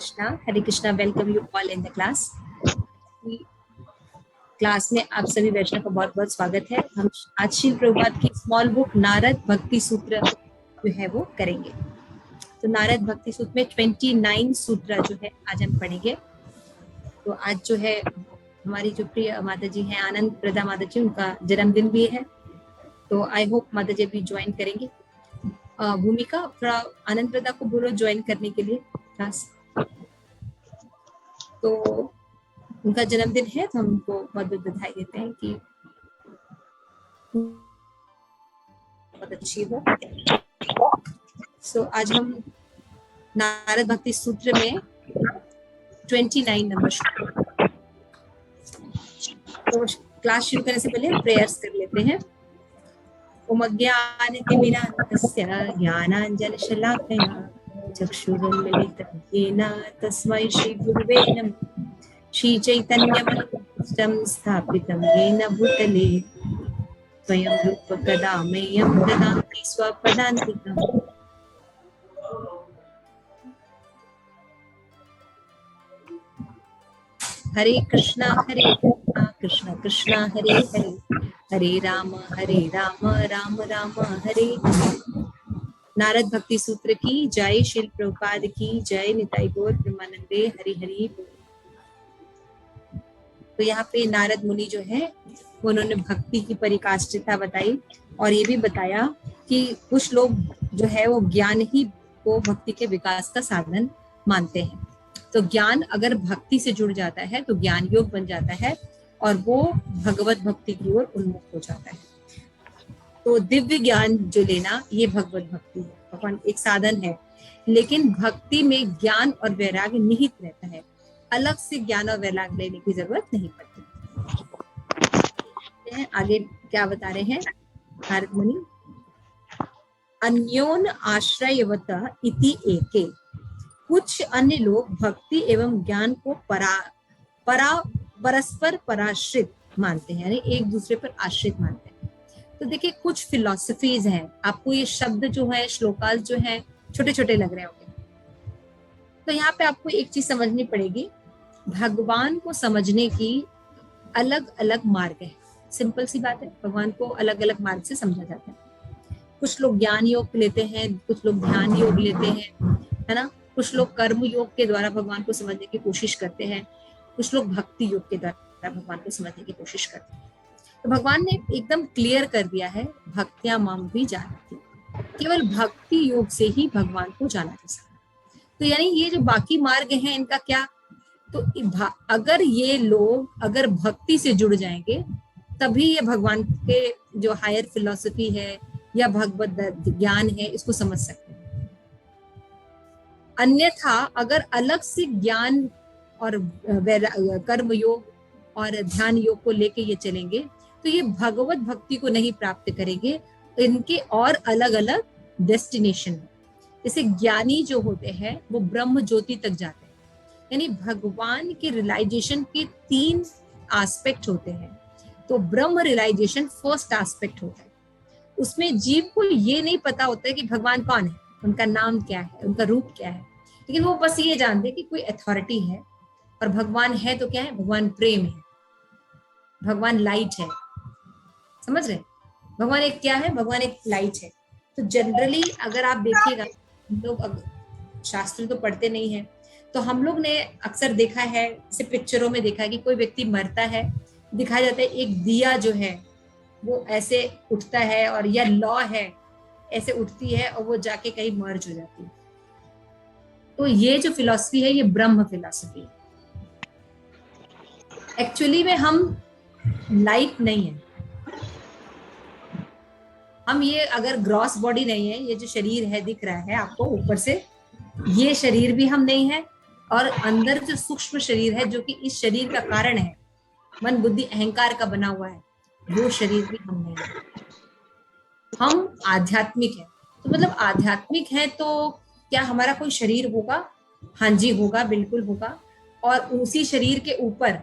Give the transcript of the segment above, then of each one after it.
Hare Krishna. Welcome you all in the class. Class में आप सभी वैष्णव का बहुत बहुत स्वागत है। हम आज श्री प्रभुपाद की स्मॉल बुक नारद भक्ति सूत्र जो है वो करेंगे। तो नारद भक्ति सूत्र में 29 सूत्र जो है आज हम पढ़ेंगे। तो आज जो है हमारी जो प्रिय माता जी हैं आनंद प्रदा माता जी, उनका जन्मदिन भी है। तो आई होप माता जी भी ज्वाइन करेंगे। भूमिका थोड़ा आनंद प्रदा को बोलो ज्वाइन करने के लिए क्लास। तो उनका जन्मदिन है तो हम उनको बहुत बहुत बधाई देते हैं कि बहुत अच्छी हो। आज हम नारद भक्ति सूत्र में 29 नंबर तो क्लास शुरू करने से पहले प्रेयर्स कर लेते हैं। ओम अज्ञानतिमिरान्धस्य ज्ञानाञ्जनशलाकया चक्षुरुन्मिलितं येन तस्मै श्रीगुरुवे नमः। श्रीचैतन्यमनोभीष्टं स्थापितं येन भूतले स्वयं रूप कदा मह्यं ददाति स्वपदान्तिकम्। हरे कृष्णा कृष्ण कृष्ण हरे हरे, हरे राम राम राम हरे हरे। नारद भक्ति सूत्र की जय, श्री प्रभुपाद की जय, निताई गौर प्रेमानंदे हरि हरि। तो यहाँ पे नारद मुनि जो है उन्होंने भक्ति की परिकाष्ठता बताई और ये भी बताया कि कुछ लोग जो है वो ज्ञान ही को भक्ति के विकास का साधन मानते हैं। तो ज्ञान अगर भक्ति से जुड़ जाता है तो ज्ञान योग बन जाता है और वो भगवत भक्ति की ओर उन्मुख हो जाता है। तो दिव्य ज्ञान जो लेना ये भगवत भक्ति है। भगवान एक साधन है, लेकिन भक्ति में ज्ञान और वैराग्य निहित रहता है। अलग से ज्ञान और वैराग्य लेने की जरूरत नहीं पड़ती। आगे क्या बता रहे हैं नारद मुनि। अन्योन आश्रयवत इति एके, कुछ अन्य लोग भक्ति एवं ज्ञान को परस्पर पराश्रित मानते हैं, यानी एक दूसरे पर आश्रित मानते हैं। तो देखिए कुछ फिलॉसफीज हैं, आपको ये शब्द जो है श्लोकाल जो है छोटे छोटे लग रहे होंगे। तो यहाँ पे आपको एक चीज समझनी पड़ेगी, भगवान को समझने की अलग अलग मार्ग है। सिंपल सी बात है, भगवान को अलग अलग मार्ग से समझा जाता है। कुछ लोग ज्ञान योग लेते हैं, कुछ लोग ध्यान योग लेते हैं, है ना। कुछ लोग कर्म योग के द्वारा भगवान को समझने की कोशिश करते हैं, कुछ लोग भक्ति योग के द्वारा भगवान को समझने की कोशिश करते हैं। तो भगवान ने एकदम क्लियर कर दिया है, भक्त्या माम भी जानती, केवल भक्ति योग से ही भगवान को जाना जा सकता। तो यानी ये जो बाकी मार्ग हैं इनका क्या, तो अगर ये लोग अगर भक्ति से जुड़ जाएंगे तभी ये भगवान के जो हायर फिलॉसफी है या भगवत ज्ञान है इसको समझ सकते हैं। अन्यथा अगर अलग से ज्ञान और कर्म योग और ध्यान योग को लेके ये चलेंगे तो ये भगवत भक्ति को नहीं प्राप्त करेंगे। इनके और अलग अलग डेस्टिनेशन है। जैसे ज्ञानी जो होते हैं वो ब्रह्म ज्योति तक जाते हैं, यानी भगवान के रियलाइजेशन के 3 एस्पेक्ट होते हैं। तो ब्रह्म रियलाइजेशन फर्स्ट एस्पेक्ट होता है। उसमें जीव को ये नहीं पता होता है कि भगवान कौन है, उनका नाम क्या है, उनका रूप क्या है, लेकिन वो बस ये जानते हैं कि कोई अथॉरिटी है और भगवान है तो क्या है, भगवान प्रेम है, भगवान लाइट है। समझ रहे, भगवान एक क्या है, भगवान एक लाइट है। तो जनरली अगर आप देखिएगा, हम लोग शास्त्र तो पढ़ते नहीं है, तो हम लोग ने अक्सर देखा है, जैसे पिक्चरों में देखा है कि कोई व्यक्ति मरता है, दिखाया जाता है एक दिया जो है वो ऐसे उठता है और या लौ है ऐसे उठती है और वो जाके कहीं मर्ज हो जाती है। तो ये जो फिलॉसफी है ये ब्रह्म फिलॉसफी है। एक्चुअली में हम लाइट नहीं है, हम ये अगर ग्रॉस बॉडी नहीं है, ये जो शरीर है दिख रहा है आपको ऊपर से, ये शरीर भी हम नहीं है, और अंदर जो सूक्ष्म शरीर है जो कि इस शरीर का कारण है, मन बुद्धि अहंकार का बना हुआ है, वो शरीर भी हम नहीं है। हम आध्यात्मिक है। तो मतलब आध्यात्मिक है तो क्या हमारा कोई शरीर होगा? हाँ जी होगा, बिल्कुल होगा। और उसी शरीर के ऊपर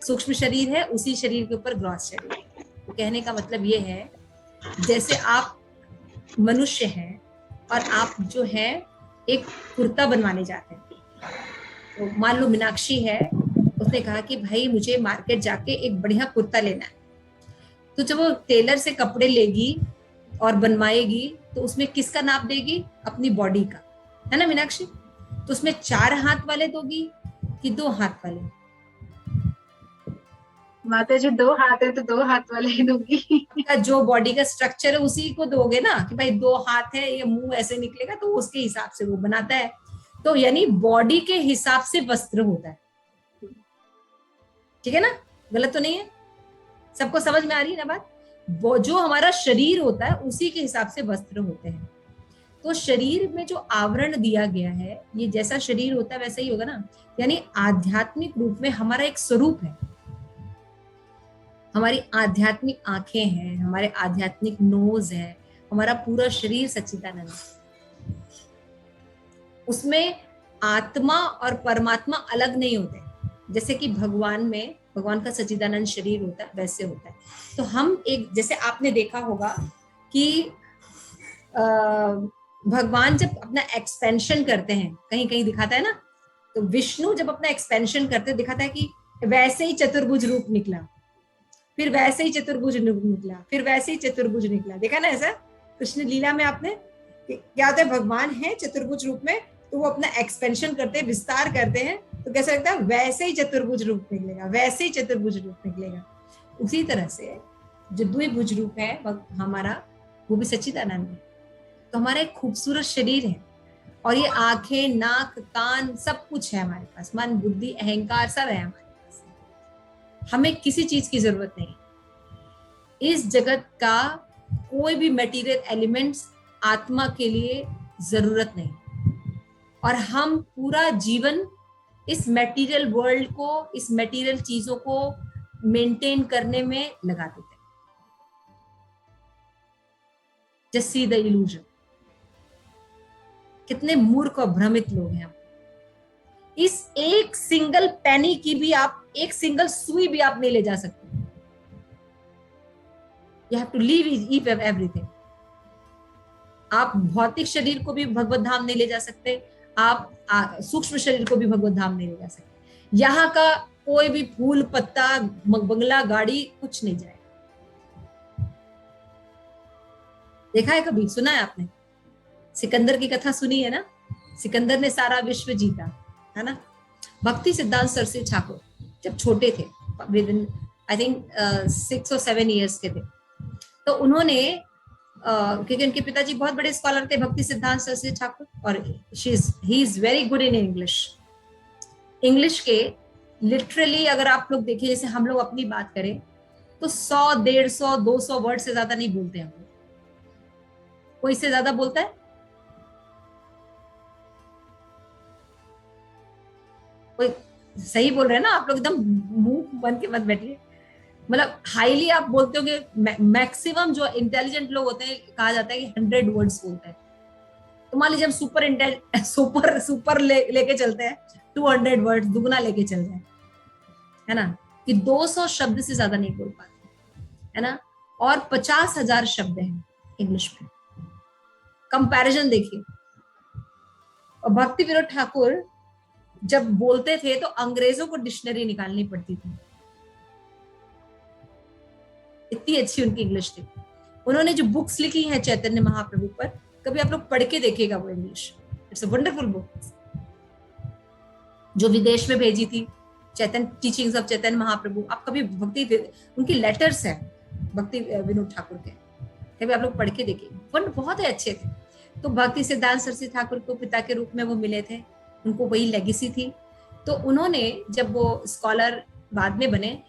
सूक्ष्म शरीर है, उसी शरीर के ऊपर ग्रॉस शरीर है। तो कहने का मतलब ये है, जैसे आप मनुष्य हैं और आप जो है एक कुर्ता बनवाने जाते हैं, तो मान लो मीनाक्षी है, उसने कहा कि भाई मुझे मार्केट जाके एक बढ़िया कुर्ता लेना है, तो जब वो टेलर से कपड़े लेगी और बनवाएगी तो उसमें किसका नाप देगी? अपनी बॉडी का, है ना मीनाक्षी? तो उसमें 4 हाथ वाले दोगी कि 2 हाथ वाले? माता जी 2 हाथ है तो 2 हाथ वाले ही दूंगी। का जो बॉडी का स्ट्रक्चर है उसी को दोगे ना, कि भाई 2 हाथ है, ये मुंह ऐसे निकलेगा, तो उसके हिसाब से वो बनाता है। तो यानी बॉडी के हिसाब से वस्त्र होता है, ठीक है ना? गलत तो नहीं है? सबको समझ में आ रही है ना बात? वो जो हमारा शरीर होता है उसी के हिसाब से वस्त्र होते हैं। तो शरीर में जो आवरण दिया गया है, ये जैसा शरीर होता है वैसा ही होगा ना। यानी आध्यात्मिक रूप में हमारा एक स्वरूप है, हमारी आध्यात्मिक आंखें हैं, हमारे आध्यात्मिक नोज है, हमारा पूरा शरीर सच्चिदानंद। उसमें आत्मा और परमात्मा अलग नहीं होते, जैसे कि भगवान में, भगवान का सच्चिदानंद शरीर होता है वैसे होता है। तो हम एक, जैसे आपने देखा होगा कि भगवान जब अपना एक्सपेंशन करते हैं, कहीं कहीं दिखाता है ना, तो विष्णु जब अपना एक्सपेंशन करते दिखाता है कि वैसे ही चतुर्भुज रूप निकला, फिर वैसे ही चतुर्भुज निकला, फिर वैसे ही चतुर्भुज निकला। देखा ना ऐसा कृष्ण लीला में आपने? क्या होता है, भगवान है चतुर्भुज रूप में, तो वो अपना एक्सपेंशन करते हैं, विस्तार करते हैं, तो कैसा लगता है? वैसे ही चतुर्भुज रूप निकलेगा, वैसे ही चतुर्भुज रूप निकलेगा। उसी तरह से जो द्विभुज रूप है हमारा, वो भी सच्चिदानंद है। तो हमारा एक खूबसूरत शरीर है, और ये आंखें, नाक, कान, सब कुछ है हमारे पास, मन, बुद्धि, अहंकार सब है हमारे पास। हमें किसी चीज की जरूरत नहीं। इस जगत का कोई भी मटेरियल एलिमेंट्स आत्मा के लिए जरूरत नहीं, और हम पूरा जीवन इस मटेरियल वर्ल्ड को, इस मटेरियल चीजों को मेंटेन करने में लगा देते हैं। Just see the illusion. कितने मूर्ख और भ्रमित लोग हैं हम। इस एक सिंगल पेनी की भी आप, एक सिंगल सुई भी आप नहीं ले जा सकते। You have to leave everything. आप भौतिक शरीर को भी भगवत धाम नहीं ले जा सकते, आप सूक्ष्म शरीर को भी भगवत धाम नहीं ले जा सकते। यहाँ का कोई भी फूल, पत्ता, बंगला, गाड़ी, कुछ नहीं जाएगा। देखा है कभी? सुना है आपने? सिकंदर की कथा सुनी है ना? सिकंदर ने सारा विश्व जीता, है ना? भक्ति सिद्धांत सरस्वती ठाकुर जब छोटे थे, विद इन आई थिंक 6 और 7 ईयर्स के थे, तो उन्होंने क्योंकि उनके पिताजी बहुत बड़े स्कॉलर थे, भक्ति सिद्धांत सरस्वती ठाकुर, और he is very good in English. English के लिटरली अगर आप लोग देखिए, जैसे हम लोग अपनी बात करें तो 100, 150, 200 वर्ड से ज्यादा नहीं बोलते हम लोग। कोई से ज्यादा बोलता है? कोई? सही बोल रहे हैं ना आप लोग, एकदम मुंह बंद के मत बैठिए। मतलब हाईली आप बोलते हो कि मैक्सिमम जो इंटेलिजेंट लोग होते हैं, कहा जाता है कि 100 वर्ड्स बोलते हैं। तो मान लीजिए हम सुपर लेके चलते हैं, 200 वर्ड्स दुगना लेके चल जाए, है ना, कि 200 शब्द से ज्यादा नहीं बोल पाते, है ना? और 50,000 शब्द हैं इंग्लिश में। कंपैरिजन देखिए। और भक्ति विनोद ठाकुर जब बोलते थे तो अंग्रेजों को डिक्शनरी निकालनी पड़ती थी, इतनी अच्छी उनकी इंग्लिश थी। उन्होंने जो बुक्स लिखी है चैतन्य महाप्रभु पर, कभी आप लोग पढ़ के देखिएगा वो English. It's a wonderful book, जो विदेश में भेजी थी, चैतन्य टीचिंग्स ऑफ चैतन्य महाप्रभु। आप कभी भक्ति, उनकी लेटर्स हैं भक्ति विनोद ठाकुर के, कभी आप लोग पढ़ के देखिए, बहुत ही अच्छे थे। तो भक्ति सिद्धांत सरस्वती ठाकुर को पिता के रूप में वो मिले थे, उनको वही लेगेसी थी। तो उन्होंने जब वो स्कॉलर बाद में बने,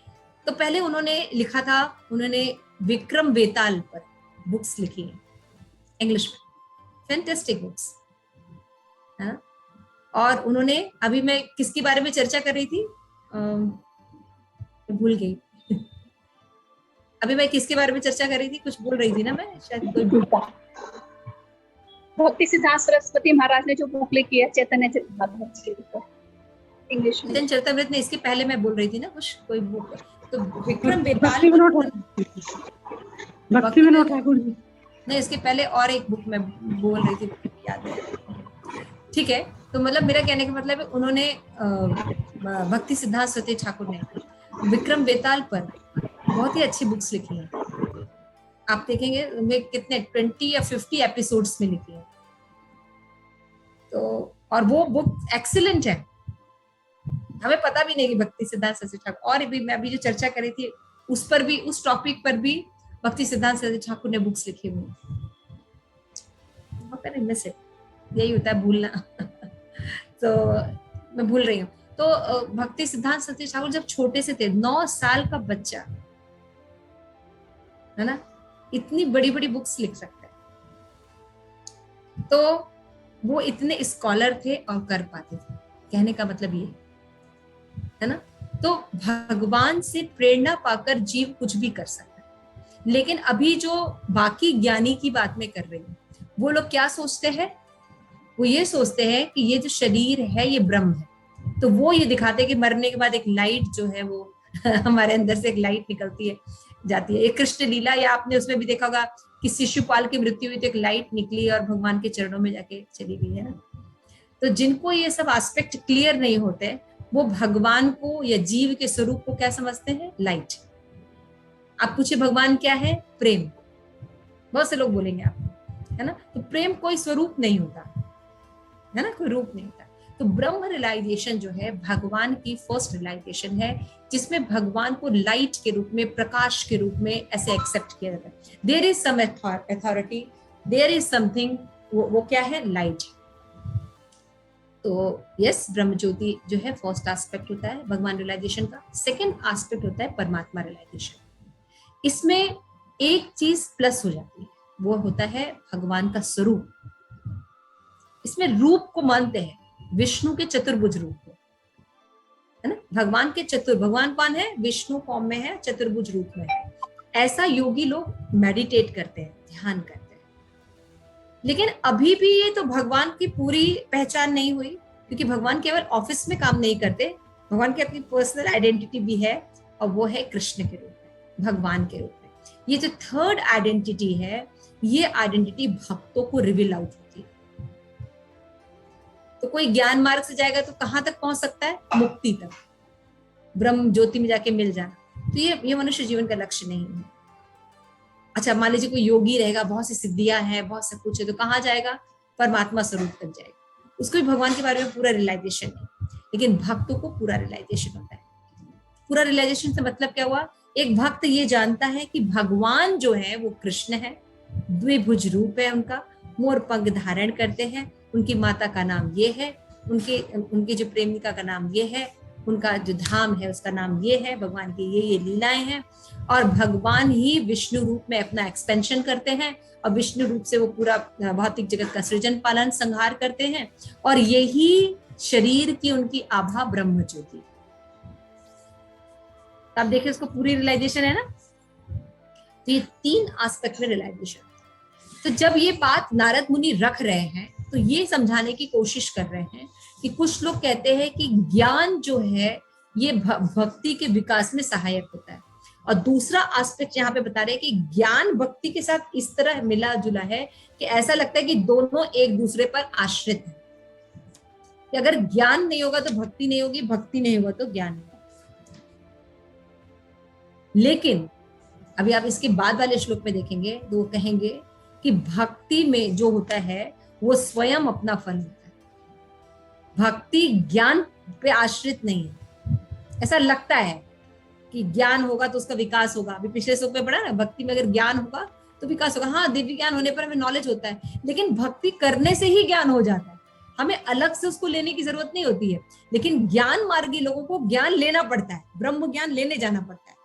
तो पहले उन्होंने लिखा था, उन्होंने विक्रम वेताल पर बुक्स लिखी है इंग्लिश में, फैंटास्टिक बुक्स, है ना? और उन्होंने, अभी मैं किसके बारे में चर्चा कर रही थी, भूल गई। अभी मैं किसके बारे में चर्चा कर रही थी? कुछ बोल रही थी ना मैं, शायद कोई भक्ति सिद्धांत सरस्वती महाराज ने जो बुक लिखी है चैतन्य चरितामृत के ऊपर, इंग्लिश में। चैतन्य चरितामृत ने, इसके पहले मैं बोल रही थी ना कुछ, कोई बुक, तो विक्रम वेताल, भक्ति विनोद ठाकुर नहीं, इसके पहले और एक बुक मैं बोल रही थी, याद है, ठीक है। तो मतलब मेरा कहने का मतलब है उन्होंने भक्ति सिद्धांत सती ठाकुर ने विक्रम बेताल पर बहुत ही अच्छी बुक्स लिखी हैं। आप देखेंगे उनमें कितने 20 या 50 एपिसोड्स में लिखी है। तो और वो बुक एक्सीलेंट है, हमें पता भी नहीं कि भक्ति सिद्धांत सती ठाकुर, और भी मैं अभी जो चर्चा करी थी उस पर भी, उस टॉपिक पर भी भक्ति सिद्धांत सती ठाकुर ने बुक्स लिखी हुई। मिस इट, यही होता है भूलना। तो मैं भूल रही हूँ। तो भक्ति सिद्धांत सती ठाकुर जब छोटे से थे, 9 साल का बच्चा है ना, इतनी बड़ी बड़ी बुक्स लिख सकता है। तो वो इतने स्कॉलर थे और कर पाते थे, कहने का मतलब ये है ना। तो भगवान से प्रेरणा पाकर जीव कुछ भी कर सकता है। लेकिन अभी जो बाकी ज्ञानी की बात में कर रही हूँ, वो लोग क्या सोचते हैं, वो ये सोचते हैं कि ये जो शरीर है ये ब्रह्म है। तो वो ये दिखाते हैं कि मरने के बाद एक लाइट जो है वो हमारे अंदर से एक लाइट निकलती है जाती है। एक कृष्ण लीला, या आपने उसमें भी देखा होगा कि शिशुपाल की मृत्यु हुई तो एक लाइट निकली और भगवान के चरणों में जाके चली गई है ना। तो जिनको ये सब एस्पेक्ट क्लियर नहीं होते, वो भगवान को या जीव के स्वरूप को क्या समझते हैं, लाइट। आप पूछे भगवान क्या है, प्रेम। बहुत से लोग बोलेंगे आपको, है ना। तो प्रेम कोई स्वरूप नहीं होता है ना, कोई रूप नहीं होता। तो ब्रह्म रियलाइजेशन जो है भगवान की फर्स्ट रियलाइजेशन है, जिसमें भगवान को लाइट के रूप में, प्रकाश के रूप में ऐसे एक्सेप्ट किया जाता है। There is some authority, there is something, वो क्या है, लाइट। तो यस, ब्रह्म ज्योति जो है फर्स्ट एस्पेक्ट होता है भगवान रियलाइजेशन का। सेकंड एस्पेक्ट होता है परमात्मा रियलाइजेशन। इसमें एक चीज प्लस हो जाती है, वो होता है भगवान का स्वरूप। इसमें रूप को मानते हैं, विष्णु के चतुर्भुज रूप को, है ना। भगवान के भगवान कौन है, विष्णु फॉर्म में है, चतुर्भुज रूप में है। ऐसा योगी लोग मेडिटेट करते हैं, ध्यान करते हैं। लेकिन अभी भी ये तो भगवान की पूरी पहचान नहीं हुई, क्योंकि भगवान केवल ऑफिस में काम नहीं करते, भगवान की अपनी पर्सनल आइडेंटिटी भी है, और वो है कृष्ण के रूप में, भगवान के रूप में। ये जो थर्ड आइडेंटिटी है, ये आइडेंटिटी भक्तों को रिवील आउट होती है। तो कोई ज्ञान मार्ग से जाएगा तो कहां तक पहुंच सकता है, मुक्ति तक, ब्रह्म ज्योति में जाके मिल जाना। तो ये मनुष्य जीवन का लक्ष्य नहीं है। अच्छा, मान लीजिए कोई योगी रहेगा, बहुत सी सिद्धियां हैं, बहुत सब कुछ है, तो कहाँ जाएगा, परमात्मा स्वरूप तक जाएगा। उसको भी भगवान के बारे में पूरा रियलाइजेशन है। लेकिन भक्तों को पूरा रियलाइजेशन होता है। पूरा रियलाइजेशन से मतलब क्या हुआ, एक भक्त ये जानता है कि भगवान जो है वो कृष्ण है, द्विभुज रूप है उनका, मोर पंख धारण करते हैं, उनकी माता का नाम ये है, उनके जो प्रेमिका का नाम ये है, उनका जो धाम है उसका नाम ये है, भगवान की ये लीलाएं हैं। और भगवान ही विष्णु रूप में अपना एक्सपेंशन करते हैं, और विष्णु रूप से वो पूरा भौतिक जगत का सृजन पालन संहार करते हैं, और यही शरीर की उनकी आभा ब्रह्म ज्योति। आप देखिए उसको पूरी रियलाइजेशन है ना। तो ये 3 एस्पेक्ट में रियलाइजेशन। तो जब ये बात नारद मुनि रख रहे हैं, तो ये समझाने की कोशिश कर रहे हैं कि कुछ लोग कहते हैं कि ज्ञान जो है ये भक्ति के विकास में सहायक होता है, और दूसरा एस्पेक्ट यहाँ पे बता रहे हैं कि ज्ञान भक्ति के साथ इस तरह मिला जुला है कि ऐसा लगता है कि दोनों एक दूसरे पर आश्रित हैं, कि अगर ज्ञान नहीं होगा तो भक्ति नहीं होगी, भक्ति नहीं होगा तो ज्ञान नहीं होगा। लेकिन अभी आप इसके बाद वाले श्लोक में देखेंगे तो वो कहेंगे कि भक्ति में जो होता है वो स्वयं अपना फल होता है, भक्ति ज्ञान पे आश्रित नहीं है। ऐसा लगता है कि ज्ञान होगा तो उसका विकास होगा, अभी पिछले श्लोक में पढ़ा ना, भक्ति में अगर ज्ञान होगा तो विकास होगा। हाँ, दिव्य ज्ञान होने पर हमें नॉलेज होता है, लेकिन भक्ति करने से ही ज्ञान हो जाता है, हमें अलग से उसको लेने की जरूरत नहीं होती है। लेकिन ज्ञान मार्गी लोगों को ज्ञान लेना पड़ता है, ब्रह्म ज्ञान लेने जाना पड़ता है।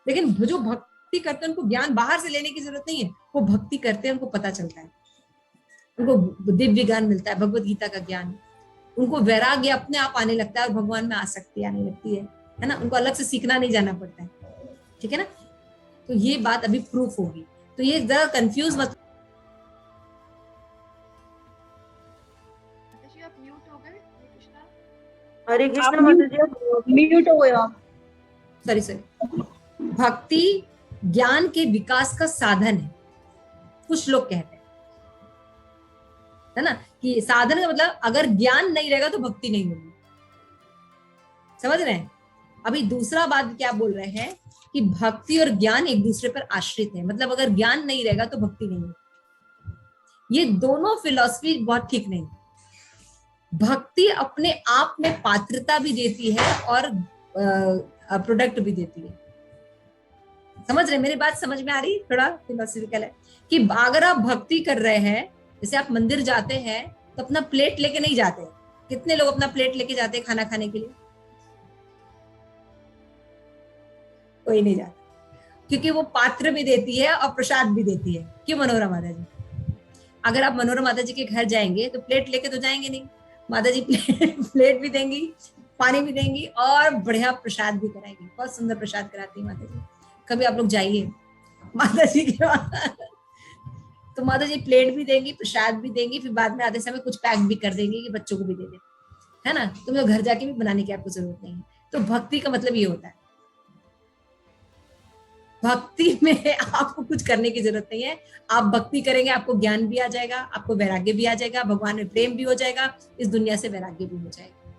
लेकिन जो भक्ति करते हैं उनको ज्ञान बाहर से लेने की जरूरत नहीं है, वो भक्ति करते हैं, उनको पता चलता है, उनको दिव्य ज्ञान मिलता है, भगवत गीता का ज्ञान, उनको वैराग्य अपने आप आने लगता है और भगवान में आसक्ति आने लगती है ना, उनको अलग से सीखना नहीं जाना पड़ता है। ठीक है ना। तो ये बात अभी प्रूफ होगी, तो ये जरा कंफ्यूज मत। हरे कृष्ण माता जी, म्यूट हो गए आप। सॉरी, भक्ति ज्ञान के विकास का साधन है, कुछ लोग कहते हैं, है ना, कि साधन का मतलब अगर ज्ञान नहीं रहेगा तो भक्ति नहीं होगी। समझ रहे हैं? अभी दूसरा बात क्या बोल रहे हैं कि भक्ति और ज्ञान एक दूसरे पर आश्रित है, मतलब अगर ज्ञान नहीं रहेगा तो भक्ति नहीं होगी। ये दोनों फिलॉसफी बहुत ठीक नहीं। भक्ति अपने आप में पात्रता भी देती है और प्रोडक्ट भी देती है। समझ रहे? मेरी बात समझ में आ रही? थोड़ा फिलोसफिकल है कि अगर आप भक्ति कर रहे हैं, जैसे आप मंदिर जाते हैं तो अपना प्लेट लेके नहीं जाते। कितने लोग अपना प्लेट लेके जाते हैं खाना खाने के लिए? कोई नहीं जाता, क्योंकि वो पात्र भी देती है और प्रसाद भी देती है। क्यों मनोहरा माता जी? अगर आप मनोहरा माता जी के घर जाएंगे तो प्लेट लेके तो जाएंगे नहीं, माता जी प्लेट भी देंगी, पानी भी देंगी और बढ़िया प्रसाद भी कराएंगी। बहुत सुंदर प्रसाद कराती है माता जी। कभी आप लोग जाइए माता जी के वहां, तो माता जी प्लेट भी देंगी, प्रसाद भी देंगी, फिर बाद में आते समय कुछ पैक भी कर देंगे कि बच्चों को भी दे दे, है ना? तो घर जाके भी बनाने की आपको जरूरत नहीं है। तो भक्ति का मतलब ये होता है, भक्ति में आपको कुछ करने की जरूरत नहीं है। आप भक्ति करेंगे, आपको ज्ञान भी आ जाएगा, आपको वैराग्य भी आ जाएगा, भगवान में प्रेम भी हो जाएगा, इस दुनिया से वैराग्य भी हो जाएगा।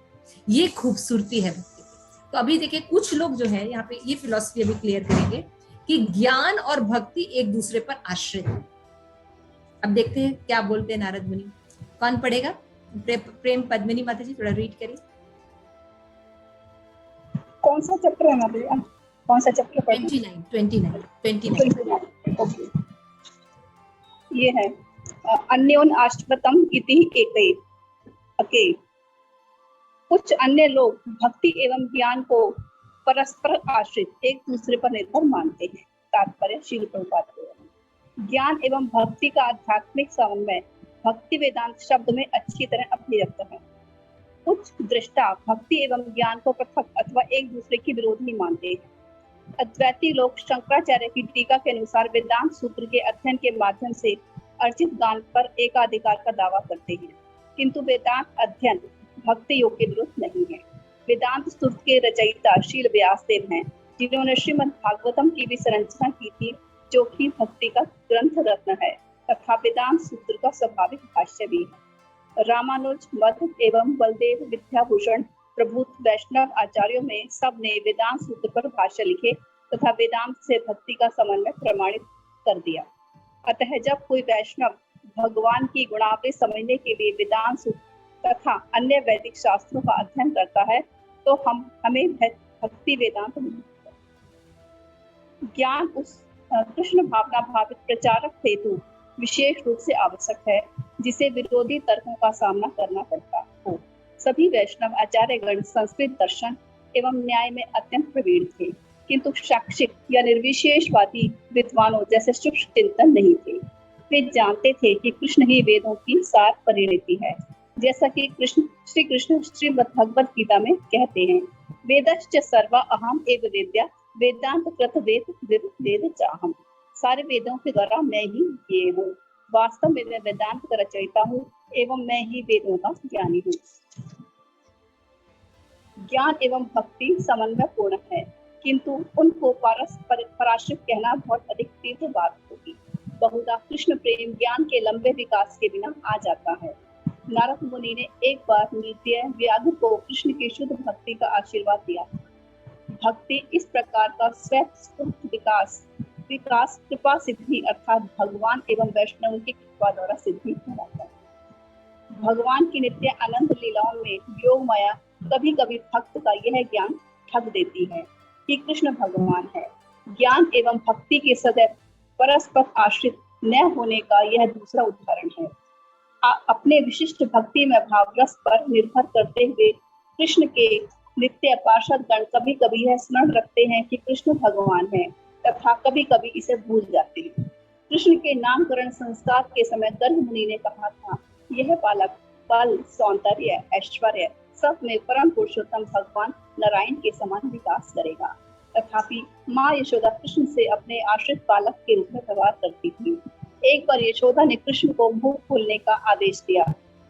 ये खूबसूरती है भक्ति की। तो अभी देखिए कुछ लोग जो है यहाँ पे ये फिलॉसफी अभी क्लियर करेंगे कि ज्ञान और भक्ति एक दूसरे पर आश्रित है। अब देखते हैं क्या बोलते हैं नारद मुनि। कौन पढ़ेगा? प्रेम पद्मिनी माता जी थोड़ा रीड करिए। कौन सा चैप्टर है माता? कौन सा चैप्टर पढ़ना? 29। ओके, ये है अन्योन आश्रितम इति एकै। ओके, कुछ अन्य लोग भक्ति एवं ज्ञान को परस्पर आश्रित एक दूसरे पर निर्भर मानते हैं। तात्पर्य श्रील प्रभुपाद। ज्ञान एवं भक्ति का आध्यात्मिक समन्वय भक्ति वेदांत शब्द में अच्छी तरह अभिव्यक्त है। कुछ दृष्टा भक्ति एवं ज्ञान को पृथक अथवा एक दूसरे की विरोधी मानते हैं। अद्वैती लोग शंकराचार्य की टीका के अनुसार वेदांत सूत्र के अध्ययन के माध्यम से अर्जित ज्ञान पर एकाधिकार का दावा करते हैं, किंतु वेदांत अध्ययन भक्ति योग के विरुद्ध नहीं है। वेदांत सूत्र के रचयिता शील व्यासदेव हैं, जिन्होंने श्रीमद् भागवतम की भी संरचना की थी, जो कि भक्ति का ग्रंथ रत्न है तथा वेदांत सूत्र का स्वाभाविक भाष्य भी है। रामानुज, मध्व एवं बलदेव, विद्याभूषण प्रभुत वैष्णव आचार्यों में सब ने वेदांत सूत्र पर भाष्य लिखे तथा वेदांत से भक्ति का समन्वय प्रमाणित कर दिया। अतः जब कोई वैष्णव भगवान की गुणावली समझने के लिए वेदांत सूत्र तथा अन्य वैदिक शास्त्रों का अध्ययन करता है तो हमें भक्ति वेदांत मिलता है। ज्ञान उस कृष्ण भावना भावित प्रचारक हेतु विशेष रूप से आवश्यक है जिसे विरोधी तर्कों का सामना करना पड़ता हो। सभी वैष्णव आचार्यगण संस्कृत दर्शन एवं न्याय में अत्यंत प्रवीण थे, किंतु शैक्षिक या निर्विशेषवादी विद्वानों जैसे सूक्ष्म चिंतन नहीं थे। वे जानते थे कि कृष्ण ही वेदों की सार परिणति है, जैसा कि श्री कृष्ण श्रीमद् भगवद गीता में कहते हैं, वेदश्च सर्वा अहम एव वेद्या वेदांत कृत वेद चाहम। सारे वेदों के द्वारा मैं ही ये हूँ। वास्तव में मैं वेदांत का रचयिता हूँ एवं मैं ही वेदों का ज्ञानी हूँ। ज्ञान एवं भक्ति समन्वय पूर्ण है, किंतु उनको पराश्रित कहना बहुत अधिक तीव्र बात होगी। बहुधा कृष्ण प्रेम ज्ञान के लंबे विकास के बिना आ जाता है। नारद मुनि ने एक बार नृत्य व्याघ्र को कृष्ण की शुद्ध भक्ति का आशीर्वाद दिया। भक्ति इस प्रकार का स्वस्फूर्त विकास कृपा सिद्धि अर्थात भगवान एवं वैष्णव की कृपा द्वारा सिद्धि कहलाता है। भगवान की नित्य अनंत लीलाओं में योग माया कभी कभी भक्त का यह ज्ञान ठग देती है कि कृष्ण भगवान है। ज्ञान एवं भक्ति के सदैव परस्पर आश्रित न होने का यह दूसरा उदाहरण है। अपने विशिष्ट भक्ति में भाव रस पर निर्भर करते हुए कृष्ण के नित्य पार्षद गण कभी कभी यह स्मरण रखते हैं कि कृष्ण भगवान है तथा कभी कभी इसे भूल जाते हैं। कृष्ण के नामकरण संस्कार के समय गर्ग मुनि ने कहा था, यह बालक बल, सौंदर्य, ऐश्वर्य सब में परम पुरुषोत्तम भगवान नारायण के समान विकास करेगा। तथापि माँ यशोदा कृष्ण से अपने आश्रित बालक के रूप में व्यवहार करती थी। एक बार यशोदा ने कृष्ण को मुंह खोलने का आदेश दिया,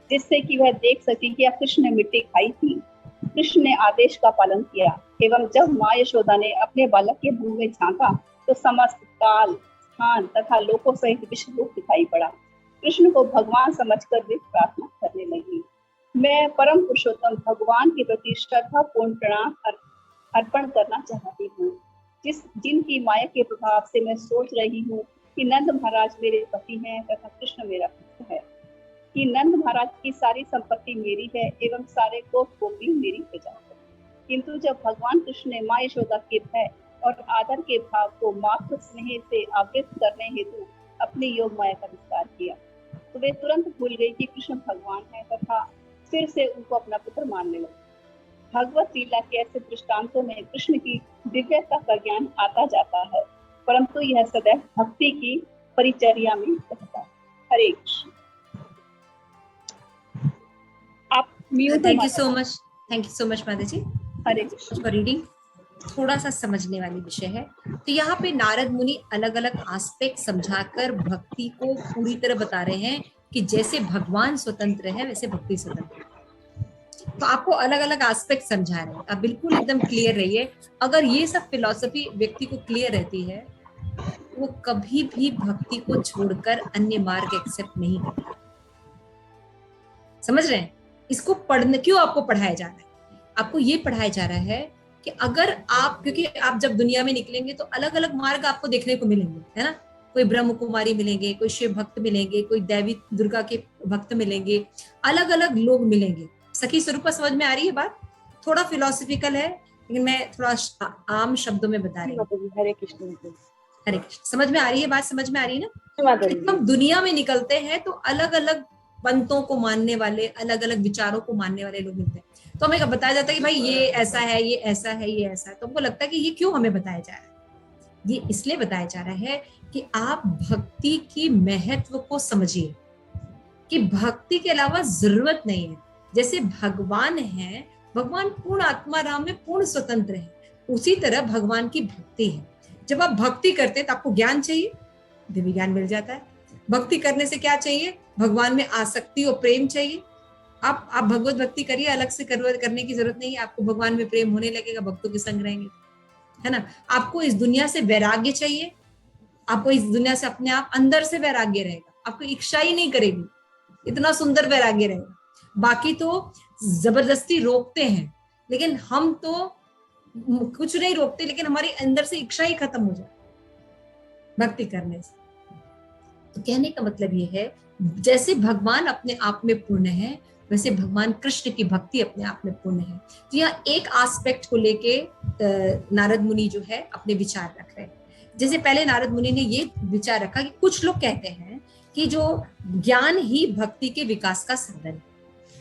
जिससे कि वह देख सके कि कृष्ण ने मिट्टी खाई थी। कृष्ण ने आदेश का पालन किया एवं जब माँ यशोदा ने अपने बालक के मुंह में झांका तो समस्त काल, स्थान तथा लोकों सहित विश्व रूप दिखाई पड़ा। कृष्ण को भगवान समझकर वे प्रार्थना करने लगी। मैं परम पुरुषोत्तम भगवान के प्रति श्रद्धापूर्ण प्रणाम अर्पण करना चाहती हूँ। जिनकी माया के प्रभाव से मैं सोच रही हूँ कि नंद महाराज मेरे पति हैं तथा कृष्ण मेरा भक्त है, कि नंद महाराज की सारी संपत्ति मेरी है एवं सारे गोपी मेरी प्रजा है। किंतु जब भगवान कृष्ण ने माँ यशोदा के भय और आदर के भाव को मातृ स्नेह से आवृत करने हेतु अपनी योग माया का विस्तार किया, तो वे तुरंत भूल गई कि कृष्ण भगवान है तथा फिर से उनको अपना पुत्र मानने लगे। भगवत लीला के ऐसे दृष्टांतों में कृष्ण की दिव्यता का ज्ञान आता जाता है, परंतु यह सदैव भक्ति की परिचर्या में रहता है। हरे कृष्ण। आप mute. Thank you so much माता जी। हरे कृष्ण। रीडिंग थोड़ा सा समझने वाली विषय है। तो यहाँ पे नारद मुनि अलग अलग एस्पेक्ट समझाकर भक्ति को पूरी तरह बता रहे हैं कि जैसे भगवान स्वतंत्र है वैसे भक्ति स्वतंत्र है। तो आपको अलग अलग एस्पेक्ट समझा रहे हैं, आप बिल्कुल एकदम क्लियर रहिए। अगर ये सब फिलॉसफी व्यक्ति को क्लियर रहती है, वो कभी भी भक्ति को छोड़कर अन्य मार्ग एक्सेप्ट नहीं करता। समझ रहे हैं? इसको पढ़ने क्यों आपको पढ़ाया जा रहा है? आपको ये पढ़ाया जा रहा है कि अगर आप, क्योंकि आप जब दुनिया में निकलेंगे तो अलग अलग मार्ग आपको देखने को मिलेंगे, है ना। कोई ब्रह्म कुमारी मिलेंगे, कोई शिव भक्त मिलेंगे, कोई देवी दुर्गा के भक्त मिलेंगे, अलग अलग लोग मिलेंगे। सखी स्वरूपा समझ में आ रही है बात? थोड़ा फिलोसफिकल है लेकिन मैं थोड़ा आम शब्दों में बता रही हूँ। हरे कृष्ण। हरे कृष्ण। समझ में आ रही है बात? समझ में आ रही है ना? जब हम दुनिया में निकलते हैं तो अलग अलग पंथों को मानने वाले, अलग अलग विचारों को मानने वाले लोग मिलते हैं। तो हमें बताया जाता है कि भाई ये ऐसा है, ये ऐसा है, ये ऐसा है। तो हमको लगता है कि ये क्यों हमें बताया जा रहा है? ये इसलिए बताया जा रहा है कि आप भक्ति की महत्व को समझिए कि भक्ति के अलावा जरूरत नहीं है। जैसे भगवान है, भगवान पूर्ण आत्मा राम में पूर्ण स्वतंत्र है, उसी तरह भगवान की भक्ति है। जब आप भक्ति करते हैं तो आपको ज्ञान चाहिए, दिव्य ज्ञान मिल जाता है। भक्ति करने से क्या चाहिए? भगवान में आसक्ति और प्रेम चाहिए। आप भगवत भक्ति करिए, अलग से करने की जरूरत नहीं है। आपको भगवान में प्रेम होने लगेगा, भक्तों के संग रहेंगे, है ना। आपको इस दुनिया से वैराग्य चाहिए, आपको इस दुनिया से अपने आप अंदर से वैराग्य रहेगा, आपको इच्छा ही नहीं करेगी, इतना सुंदर वैराग्य रहेगा। बाकी तो जबरदस्ती रोकते हैं, लेकिन हम तो कुछ नहीं रोकते, लेकिन हमारी अंदर से इच्छा ही खत्म हो जाए भक्ति करने से। तो कहने का मतलब ये है, जैसे भगवान अपने आप में पूर्ण है, वैसे भगवान कृष्ण की भक्ति अपने आप में पूर्ण है। तो यहाँ एक एस्पेक्ट को लेके नारद मुनि जो है अपने विचार रख रहे हैं। जैसे पहले नारद मुनि ने ये विचार रखा कि कुछ लोग कहते हैं कि जो ज्ञान ही भक्ति के विकास का साधन है,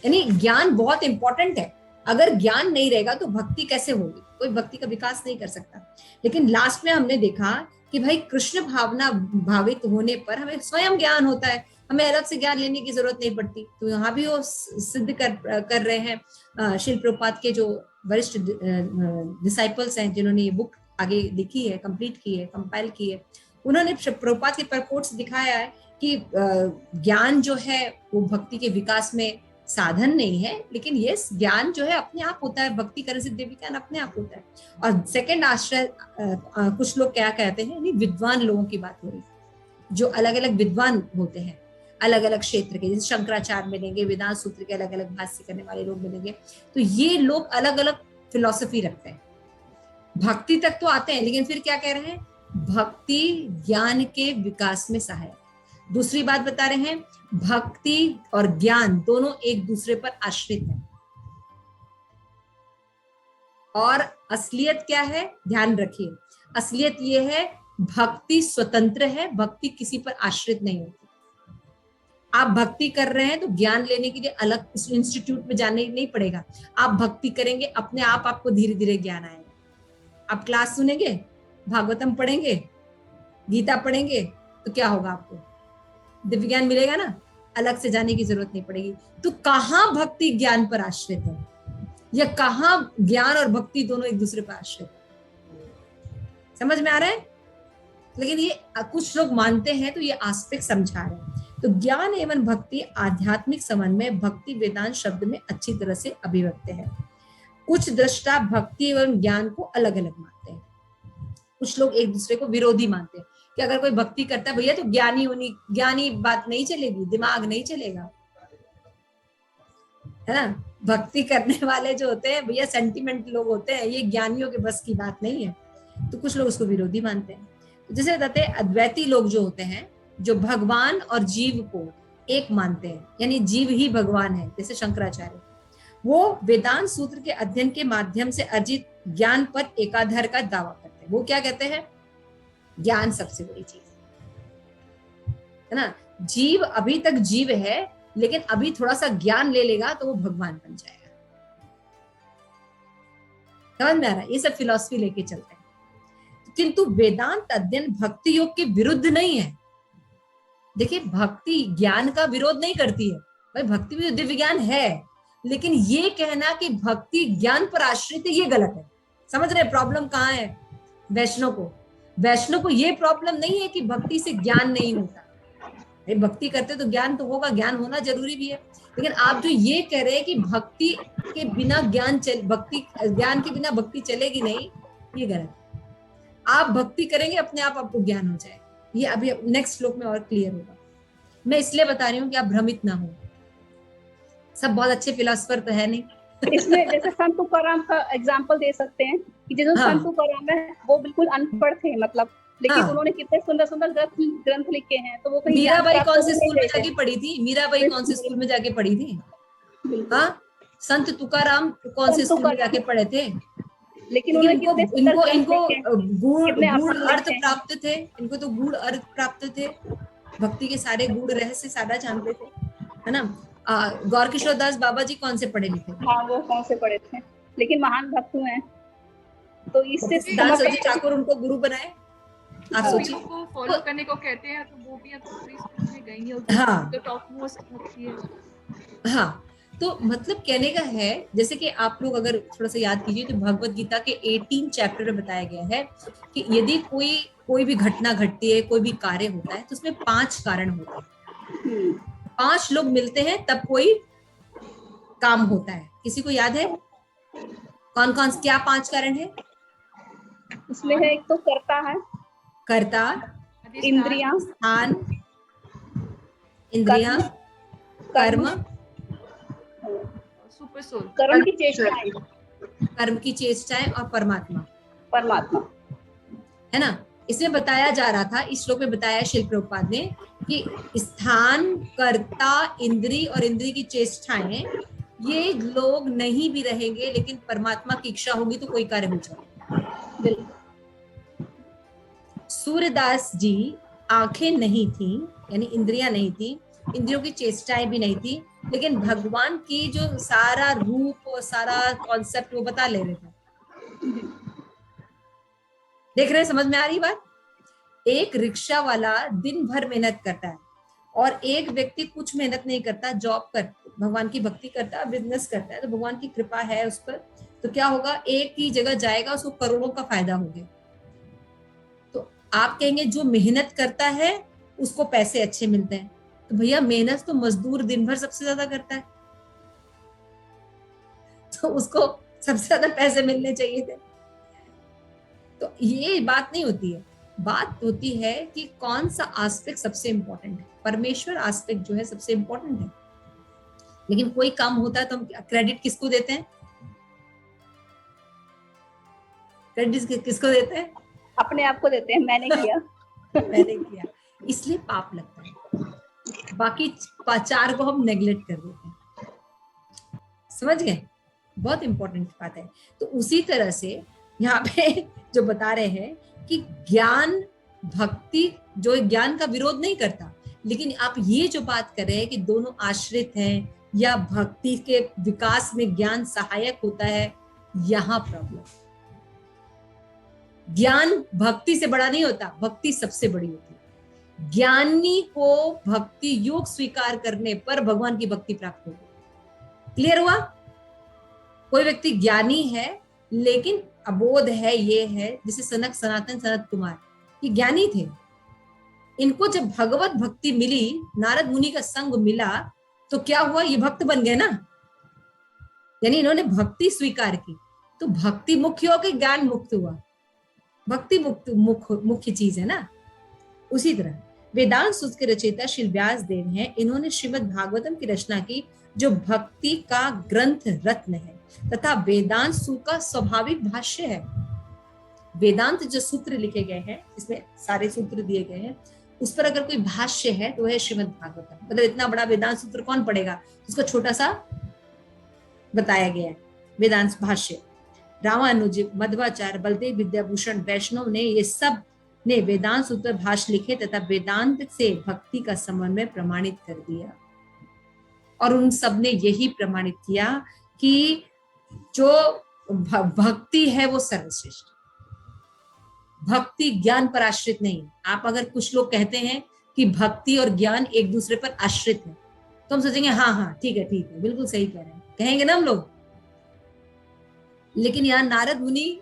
यानी ज्ञान बहुत इंपॉर्टेंट है। अगर ज्ञान नहीं रहेगा तो भक्ति कैसे होगी? कोई भक्ति का विकास नहीं कर सकता। लेकिन लास्ट में हमने देखा कि भाई कृष्ण भावना भावित होने पर हमें स्वयं ज्ञान होता है, हमें अलग से ज्ञान लेने की जरूरत नहीं पड़ती। तो यहाँ भी वो सिद्ध कर रहे हैं शिल प्रभुपाद के जो वरिष्ठ डिसाइपल्स हैं, जिन्होंने ये बुक आगे लिखी है, कंप्लीट की है, कंपाइल की है, उन्होंने प्रभुपाद के परपोर्ट्स दिखाया है कि ज्ञान जो है वो भक्ति के विकास में साधन नहीं है, लेकिन ये ज्ञान जो है अपने आप होता है, भक्ति करने से दिव्य ज्ञान अपने आप होता है। और सेकंड आश्रय कुछ लोग क्या कहते हैं, विद्वान लोगों की बात हो रही है, जो अलग अलग विद्वान होते हैं, अलग अलग क्षेत्र के, जैसे शंकराचार्य मिलेंगे, वेदांत सूत्र के अलग अलग भाष्य करने वाले लोग मिलेंगे। तो ये लोग अलग अलग फिलॉसफी रखते हैं, भक्ति तक तो आते हैं, लेकिन फिर क्या कह रहे हैं? भक्ति ज्ञान के विकास में सहायक। दूसरी बात बता रहे हैं, भक्ति और ज्ञान दोनों एक दूसरे पर आश्रित हैं। और असलियत क्या है? ध्यान रखिए, असलियत ये है भक्ति स्वतंत्र है, भक्ति किसी पर आश्रित नहीं होती। आप भक्ति कर रहे हैं तो ज्ञान लेने के लिए अलग इंस्टीट्यूट में जाने नहीं पड़ेगा। आप भक्ति करेंगे, अपने आप आपको धीरे धीरे ज्ञान आएगा। आप क्लास सुनेंगे, भागवतम पढ़ेंगे, गीता पढ़ेंगे, तो क्या होगा? आपको दिव्य ज्ञान मिलेगा ना, अलग से जाने की जरूरत नहीं पड़ेगी। तो कहाँ भक्ति ज्ञान पर आश्रित है, या कहाँ ज्ञान और भक्ति दोनों एक दूसरे पर आश्रित है? समझ में आ रहा है? लेकिन ये कुछ लोग मानते हैं, तो ये एस्पेक्ट समझा रहे हैं। तो ज्ञान एवं भक्ति आध्यात्मिक संबंध में भक्ति वेदांत शब्द में अच्छी तरह से अभिव्यक्त है। कुछ दृष्टा भक्ति एवं ज्ञान को अलग अलग मानते हैं, कुछ लोग एक दूसरे को विरोधी मानते हैं। कि अगर कोई भक्ति करता है भैया तो ज्ञानी बात नहीं चलेगी, दिमाग नहीं चलेगा, है ना। भक्ति करने वाले जो होते हैं भैया सेंटिमेंट लोग होते हैं, ये ज्ञानियों के बस की बात नहीं है। तो कुछ लोग उसको विरोधी मानते हैं। तो जैसे बताते हैं अद्वैती लोग जो होते हैं, जो भगवान और जीव को एक मानते हैं, यानी जीव ही भगवान है, जैसे शंकराचार्य, वो वेदांत सूत्र के अध्ययन के माध्यम से अर्जित ज्ञान पर एकाधार का दावा करते हैं। वो क्या कहते हैं, ज्ञान सबसे बड़ी चीज है ना। जीव अभी तक जीव है, लेकिन अभी थोड़ा सा ज्ञान ले लेगा तो वो भगवान बन जाएगा। समझ में आ रहा है, ये सब फिलॉसफी लेके चलते हैं। किंतु वेदांत अध्ययन भक्ति योग के विरुद्ध नहीं है। देखिए, भक्ति ज्ञान का विरोध नहीं करती है भाई, भक्ति भी दिव्य ज्ञान है, लेकिन ये कहना कि भक्ति ज्ञान पर आश्रित है, ये गलत है। समझ रहे प्रॉब्लम कहाँ है। वैष्णव को ये प्रॉब्लम नहीं है कि भक्ति से ज्ञान नहीं होता, भक्ति करते तो ज्ञान तो होगा, ज्ञान होना जरूरी भी है। लेकिन आप जो ये कह रहे हैं कि भक्ति के बिना ज्ञान ज्ञान के बिना भक्ति चलेगी नहीं, ये गलत है। आप भक्ति करेंगे अपने आप आपको ज्ञान हो जाए, ये अभी नेक्स्ट श्लोक में और क्लियर होगा। मैं इसलिए बता रही हूँ कि आप भ्रमित ना हो। सब बहुत अच्छे फिलोसफर तो है नहीं। इसमें जैसे संत तुकाराम का एग्जांपल दे सकते हैं कि जैसे हाँ। संत तुकाराम है वो बिल्कुल अनपढ़ थे, मतलब, लेकिन हाँ। उन्होंने कितने सुंदर सुंदर ग्रंथ लिखे हैं। तो वो कहीं मीराबाई कौन से स्कूल में जाके पढ़ी थी? मीराबाई कौन से स्कूल में जाके पढ़ी थी? हाँ, संत तुकाराम कौन से स्कूल में जाके पढ़े थे? लेकिन इनको गूढ़ अर्थ प्राप्त थे, इनको तो गूढ़ अर्थ प्राप्त थे, भक्ति के सारे गूढ़ रहस्य सारा जानते थे, है ना। गौर किशोर दास बाबा जी कौन से पढ़े लिखे? हाँ, वो कौन से पढ़े थे, लेकिन महान भक्त हुए हैं। तो इससे दास जी ठाकुर उनको गुरु बनाए। आप सोचिए, को फॉलो करने को कहते हैं तो वो भी स्कूल में गई है। हाँ, तो टॉप मोस्ट होती है। हाँ, तो मतलब कहने का है, जैसे कि आप लोग अगर थोड़ा सा याद कीजिए तो भगवत गीता के 18 चैप्टर में बताया गया है कि यदि कोई भी घटना घटती है, कोई भी कार्य होता है, तो उसमें 5 कारण होते हैं। 5 लोग मिलते हैं तब कोई काम होता है। किसी को याद है कौन कौन क्या 5 कारण है? उसमें है, एक तो कर्ता, इंद्रियां, स्थान, इंद्रियां, कर्म, सुपर सोल, कर्म की चेष्टाएं और परमात्मा, है ना। इसमें बताया जा रहा था, इस श्लोक में बताया शिल प्रभुपाद ने कि स्थान, कर्ता, इंद्री और इंद्री की चेष्टाएं, ये लोग नहीं भी रहेंगे, लेकिन परमात्मा की इच्छा होगी तो कोई कार्य हो जाएगा। सूर्यदास जी आंखें नहीं थी, यानी इंद्रियां नहीं थी, इंद्रियों की चेष्टाएं भी नहीं थी, लेकिन भगवान की जो सारा रूप और सारा कॉन्सेप्ट वो बता ले रहे थे। देख रहे हैं, समझ में आ रही बात? एक रिक्शा वाला दिन भर मेहनत करता है और एक व्यक्ति कुछ मेहनत नहीं करता, जॉब कर, भगवान की भक्ति करता है, बिजनेस करता है, तो भगवान की कृपा है उस पर, तो क्या होगा, एक ही जगह जाएगा, उसको करोड़ों का फायदा हो गया। तो आप कहेंगे जो मेहनत करता है उसको पैसे अच्छे मिलते हैं, तो भैया मेहनत तो मजदूर दिन भर सबसे ज्यादा करता है, तो उसको सबसे ज्यादा पैसे मिलने चाहिए थे। तो ये बात नहीं होती है, बात होती है कि कौन सा एस्पेक्ट सबसे इंपॉर्टेंट है। परमेश्वर एस्पेक्ट जो है सबसे इंपॉर्टेंट है, लेकिन कोई काम होता है तो हम क्रेडिट किसको देते हैं? क्रेडिट किसको देते हैं? अपने आप को देते हैं, मैंने किया। मैंने किया, इसलिए पाप लगता है। बाकी 4 को हम नेग्लेक्ट कर देते हैं। समझ गए? बहुत इंपॉर्टेंट बात है। तो उसी तरह से यहाँ पे जो बता रहे हैं कि ज्ञान, भक्ति जो ज्ञान का विरोध नहीं करता, लेकिन आप ये जो बात कर रहे हैं कि दोनों आश्रित हैं या भक्ति के विकास में ज्ञान सहायक होता है, यहाँ प्रॉब्लम। ज्ञान भक्ति से बड़ा नहीं होता, भक्ति सबसे बड़ी होती है। ज्ञानी को भक्ति योग स्वीकार करने पर भगवान की भक्ति प्राप्त होगी। क्लियर हुआ? कोई व्यक्ति ज्ञानी है लेकिन अबोध है, ये है, जैसे सनत कुमार, ये ज्ञानी थे, इनको जब भगवत भक्ति मिली, नारद मुनि का संग मिला, तो क्या हुआ, ये भक्त बन गए ना, यानी इन्होंने भक्ति स्वीकार की। तो भक्ति मुख्य हो कि ज्ञान मुक्त हुआ? भक्ति मुख्य चीज है ना। उसी तरह वेदांत सूत्र के रचयिता श्री व्यास देव हैं। इन्होंने श्रीमद् भागवतम की रचना की, जो भक्ति का ग्रंथ रत्न है तथा वेदांत सूत्र का स्वाभाविक भाष्य है। वेदांत जो सूत्र लिखे गए हैं, इसमें सारे सूत्र दिए गए हैं, उस पर अगर कोई भाष्य है तो है श्रीमद् भागवतम। मतलब इतना बड़ा वेदांत सूत्र कौन पढ़ेगा, उसको छोटा सा बताया गया है वेदांत भाष्य। रामानुज, मध्वाचार्य, बलदेव विद्याभूषण, वैष्णव ने ये सब ने वेदांत सूत्र भाष्य लिखे तथा वेदांत से भक्ति का समन्वय प्रमाणित कर दिया। और उन सब ने यही प्रमाणित किया कि जो भक्ति है वो सर्वश्रेष्ठ, भक्ति ज्ञान पर आश्रित नहीं। आप अगर कुछ लोग कहते हैं कि भक्ति और ज्ञान एक दूसरे पर आश्रित है, तो हम सोचेंगे हाँ हाँ ठीक है बिल्कुल सही कह रहे हैं, कहेंगे ना हम लोग। लेकिन यहाँ नारद मुनि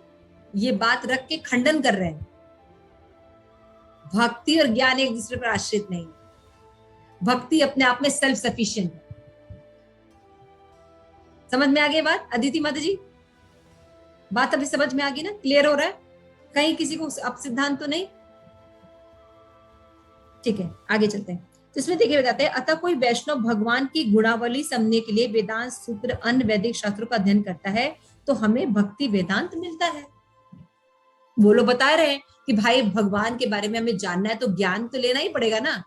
ये बात रख के खंडन कर रहे हैं, भक्ति और ज्ञान एक दूसरे पर आश्रित नहीं, भक्ति अपने आप में सेल्फ सफिशिएंट है। समझ में आ गई बात अदिति माता जी? बात अभी समझ में आ गई ना, क्लियर हो रहा है? कहीं किसी को अप सिद्धांत तो नहीं? ठीक है, आगे चलते हैं। तो इसमें देखिए बताते हैं, अतः कोई वैष्णव भगवान की गुणावली समझने के लिए वेदांत सूत्र अन्य वैदिक शास्त्रों का अध्ययन करता है तो हमें भक्ति वेदांत मिलता है। वो लोग बता रहे हैं कि भाई भगवान के बारे में हमें जानना है तो ज्ञान तो लेना ही पड़ेगा ना।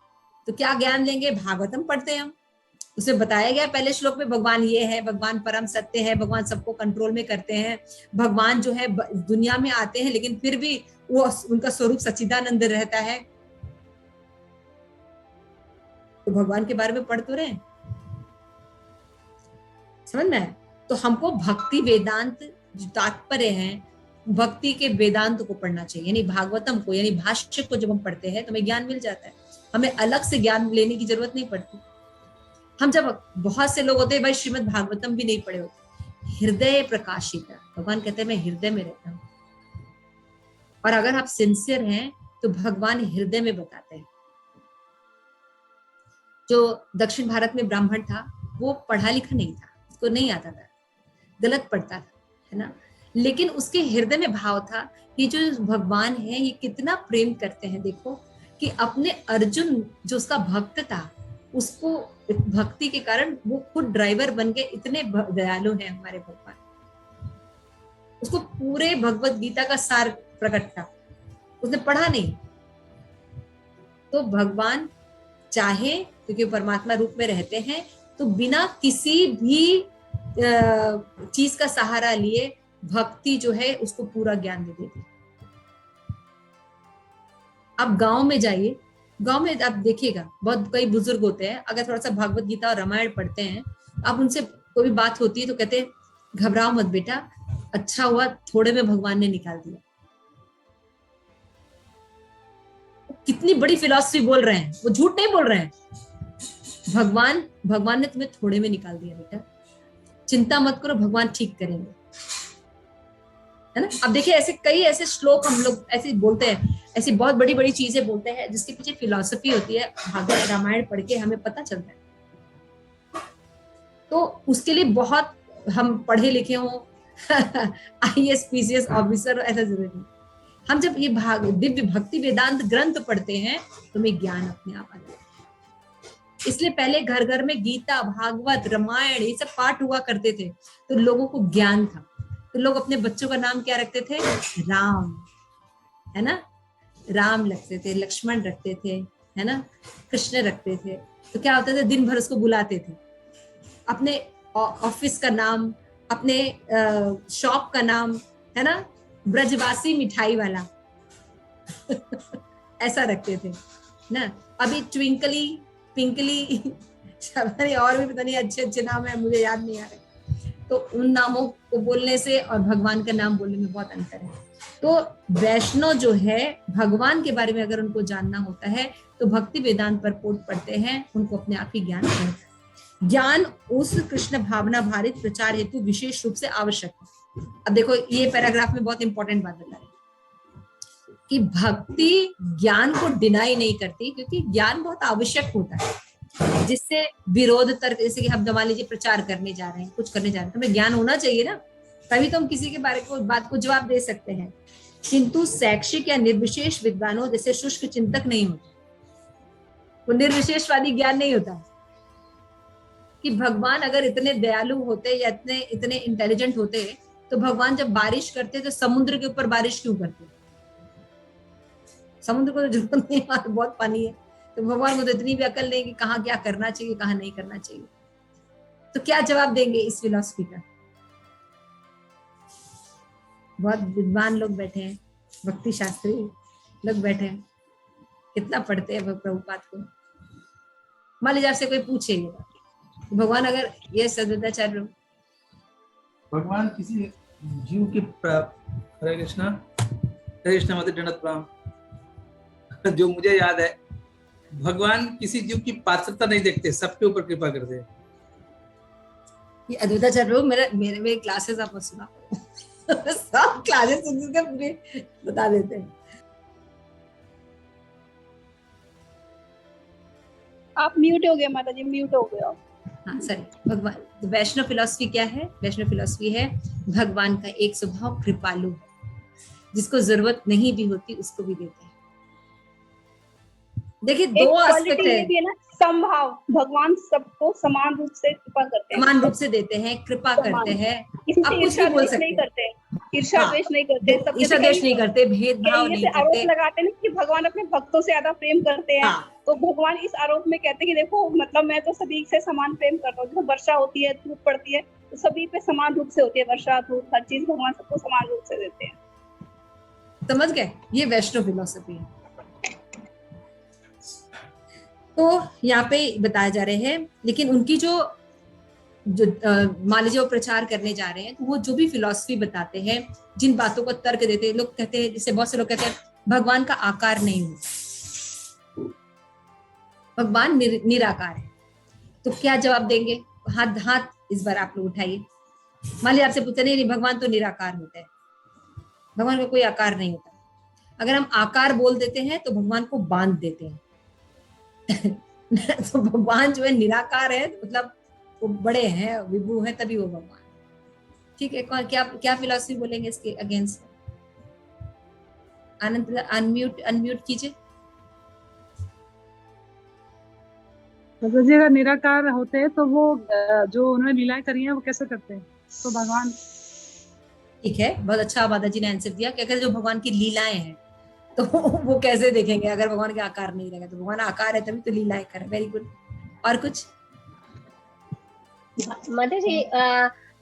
तो क्या ज्ञान लेंगे? भागवतम पढ़ते हैं हम, उसमें बताया गया पहले श्लोक में भगवान ये है, भगवान परम सत्य है, भगवान सबको कंट्रोल में करते हैं, भगवान जो है दुनिया में आते हैं लेकिन फिर भी वो उनका स्वरूप सच्चिदानंद रहता है। तो भगवान के बारे में पढ़ तो रहे, समझ में? तो हमको भक्ति वेदांत जो तात्पर्य है, भक्ति के वेदांत को पढ़ना चाहिए, यानी भागवतम को, यानी भाष्य को जब हम पढ़ते हैं तो हमें ज्ञान मिल जाता है, हमें अलग से ज्ञान लेने की जरूरत नहीं पड़ती। हम जब, बहुत से लोग होते हैं भाई श्रीमद् भागवतम भी नहीं पढ़े होते, हृदय प्रकाशित है, भगवान कहते हैं मैं हृदय में रहता हूँ। और अगर आप सिंसियर हैं तो भगवान हृदय में बताते हैं। जो दक्षिण भारत में ब्राह्मण था वो पढ़ा लिखा नहीं था, उसको नहीं आता था, गलत पढ़ता था, है ना, लेकिन उसके हृदय में भाव था कि जो भगवान है ये कितना प्रेम करते हैं। देखो कि अपने अर्जुन जो उसका भक्त था, उसको भक्ति के कारण वो खुद ड्राइवर बन के, इतने दयालु हैं हमारे भगवान। उसको पूरे भगवत गीता का सार प्रकट था, उसने पढ़ा नहीं। तो भगवान चाहे, क्योंकि परमात्मा रूप में रहते हैं, तो बिना किसी भी चीज का सहारा लिए भक्ति जो है उसको पूरा ज्ञान दे देती। आप गांव में जाइए, गांव में आप देखिएगा बहुत कई बुजुर्ग होते हैं, अगर थोड़ा सा भागवत गीता और रामायण पढ़ते हैं, आप उनसे कोई बात होती है तो कहते हैं घबराओ मत बेटा, अच्छा हुआ थोड़े में भगवान ने निकाल दिया। कितनी बड़ी फिलॉसफी बोल रहे हैं, वो झूठ नहीं बोल रहे हैं। भगवान ने तुम्हें थोड़े में निकाल दिया बेटा, चिंता मत करो, भगवान ठीक करेंगे, है ना। अब देखिए ऐसे कई ऐसे श्लोक हम लोग ऐसे बोलते हैं, ऐसी बहुत बड़ी बड़ी चीजें बोलते हैं जिसके पीछे फिलॉसफी होती है। भागवत रामायण पढ़ के हमें पता चलता है। तो उसके लिए बहुत हम पढ़े लिखे हों, IAS PCS ऑफिसर, ऐसा जरूरी नहीं। हम जब ये दिव्य भक्ति वेदांत ग्रंथ पढ़ते हैं तो हमें ज्ञान अपने आप आता है। इसलिए पहले घर घर में गीता, भागवत, रामायण ये सब पाठ हुआ करते थे, तो लोगों को ज्ञान था। तो लोग अपने बच्चों का नाम क्या रखते थे? राम, है ना, राम रखते थे, लक्ष्मण रखते थे, है ना, कृष्ण रखते थे। तो क्या होता था, दिन भर उसको बुलाते थे, अपने ऑफिस का नाम, अपने शॉप का नाम, है ना, ब्रजवासी मिठाई वाला ऐसा रखते थे ना। अभी ट्विंकली, पिंकली, और भी पता नहीं अच्छे अच्छे नाम है, मुझे याद नहीं आ रहे। तो उन नामों को बोलने से और भगवान का नाम बोलने में बहुत अंतर है। तो वैष्णव जो है, भगवान के बारे में अगर उनको जानना होता है तो भक्ति वेदांत पर पढ़ते हैं, उनको अपने आप ही ज्ञान होता है। ज्ञान उस कृष्ण भावना भारित प्रचार हेतु विशेष रूप से आवश्यक है। अब देखो ये पैराग्राफ में बहुत इंपॉर्टेंट बात बता रही कि भक्ति ज्ञान को डिनाई नहीं करती, क्योंकि ज्ञान बहुत आवश्यक होता है, जिससे विरोध तर्क, जैसे कि हम मान लीजिए प्रचार करने जा रहे हैं, कुछ करने जा रहे हैं, तो हमें ज्ञान होना चाहिए ना, तभी तो हम किसी के बारे को बात को जवाब दे सकते हैं। किंतु शैक्षिक या निर्विशेष विद्वानों जैसे शुष्क चिंतक नहीं होते। वो निर्विशेषवादी ज्ञान नहीं होता कि भगवान अगर इतने दयालु होते या इतने इतने इंटेलिजेंट होते तो भगवान जब बारिश करते तो समुद्र के ऊपर बारिश क्यों करते? समुद्र को तो जरूरत नहीं, वहां तो बहुत पानी है। तो भगवान को तो इतनी भी अकल नहीं कि कहाँ क्या करना चाहिए कहाँ नहीं करना चाहिए। तो क्या जवाब देंगे इस फिलॉसफी का? बहुत विद्वान लोग बैठे हैं, भक्ति शास्त्री लोग बैठे हैं, कितना पढ़ते हैं प्रभुपाद को। मान लीजिए आपसे कोई पूछे भगवान अगर ये सदाचार्य भगवान किसी जीव के हरे कृष्णा मत दंडवत प्रणाम। जो मुझे याद है, भगवान किसी जीव की पात्रता नहीं देखते, सबके ऊपर कृपा करते हैं। ये अद्वैताचार्य मेरे क्लासेस आप सुना सब क्लासेस पूरे बता देते हैं। आप म्यूट हो गए माता जी, म्यूट हो गए आप। हाँ सॉरी। भगवान वैष्णव फिलॉसफी क्या है? वैष्णव फिलॉसफी है भगवान का एक स्वभाव कृपालु, जिसको जरूरत नहीं भी होती उसको भी देते हैं। देखिए दो एस्पेक्ट है ना, संभाव। भगवान सबको समान रूप से कृपा करते हैं, समान रूप से देते हैं, कृपा करते हैं। आप कुछ भी बोल सकते नहीं करते, ईर्ष्या द्वेष नहीं करते, ईर्ष्या द्वेष नहीं करते, भेदभाव नहीं करते। आरोप लगाते हैं कि भगवान अपने भक्तों से ज्यादा प्रेम करते हैं। तो भगवान इस आरोप में कहते हैं कि देखो मतलब मैं तो सभी से समान प्रेम करता हूँ। जब वर्षा होती है, धूप पड़ती है, तो सभी पे समान रूप से होती है। वर्षा, धूप, हर चीज भगवान सबको समान रूप से देते हैं। समझ गए? ये वैष्णव फिलॉसफी है। तो यहाँ पे बताए जा रहे हैं, लेकिन उनकी जो मान लीजिए वो प्रचार करने जा रहे हैं, तो वो जो भी फिलॉसफी बताते हैं, जिन बातों को तर्क देते हैं, लोग कहते हैं, जैसे बहुत से लोग कहते हैं भगवान का आकार नहीं होता, भगवान निराकार है। तो क्या जवाब देंगे? हाथ इस बार आप लोग उठाइए। मान लीजिए आपसे पूछते नहीं भगवान तो निराकार होता है, भगवान का कोई आकार नहीं होता। अगर हम आकार बोल देते हैं तो भगवान को बांध देते हैं। तो भगवान जो है निराकार है, मतलब वो बड़े हैं, विभु हैं, तभी वो भगवान। ठीक है, कौन क्या फिलॉसफी बोलेंगे इसके अगेंस्ट? आनंद अनम्यूट कीजिए। मतलब जी अगर निराकार होते हैं तो वो जो उन्होंने लीलाएं करी हैं वो कैसे करते हैं? तो भगवान। ठीक है, बहुत अच्छा माता जी ने आंसर दिया कि अगर जो भगवान की लीलाएं हैं तो वो कैसे देखेंगे? अगर भगवान के आकार नहीं रहेगा तो भगवान आकार है तभी तो लीलाएं कर। Very good. और कुछ माता जी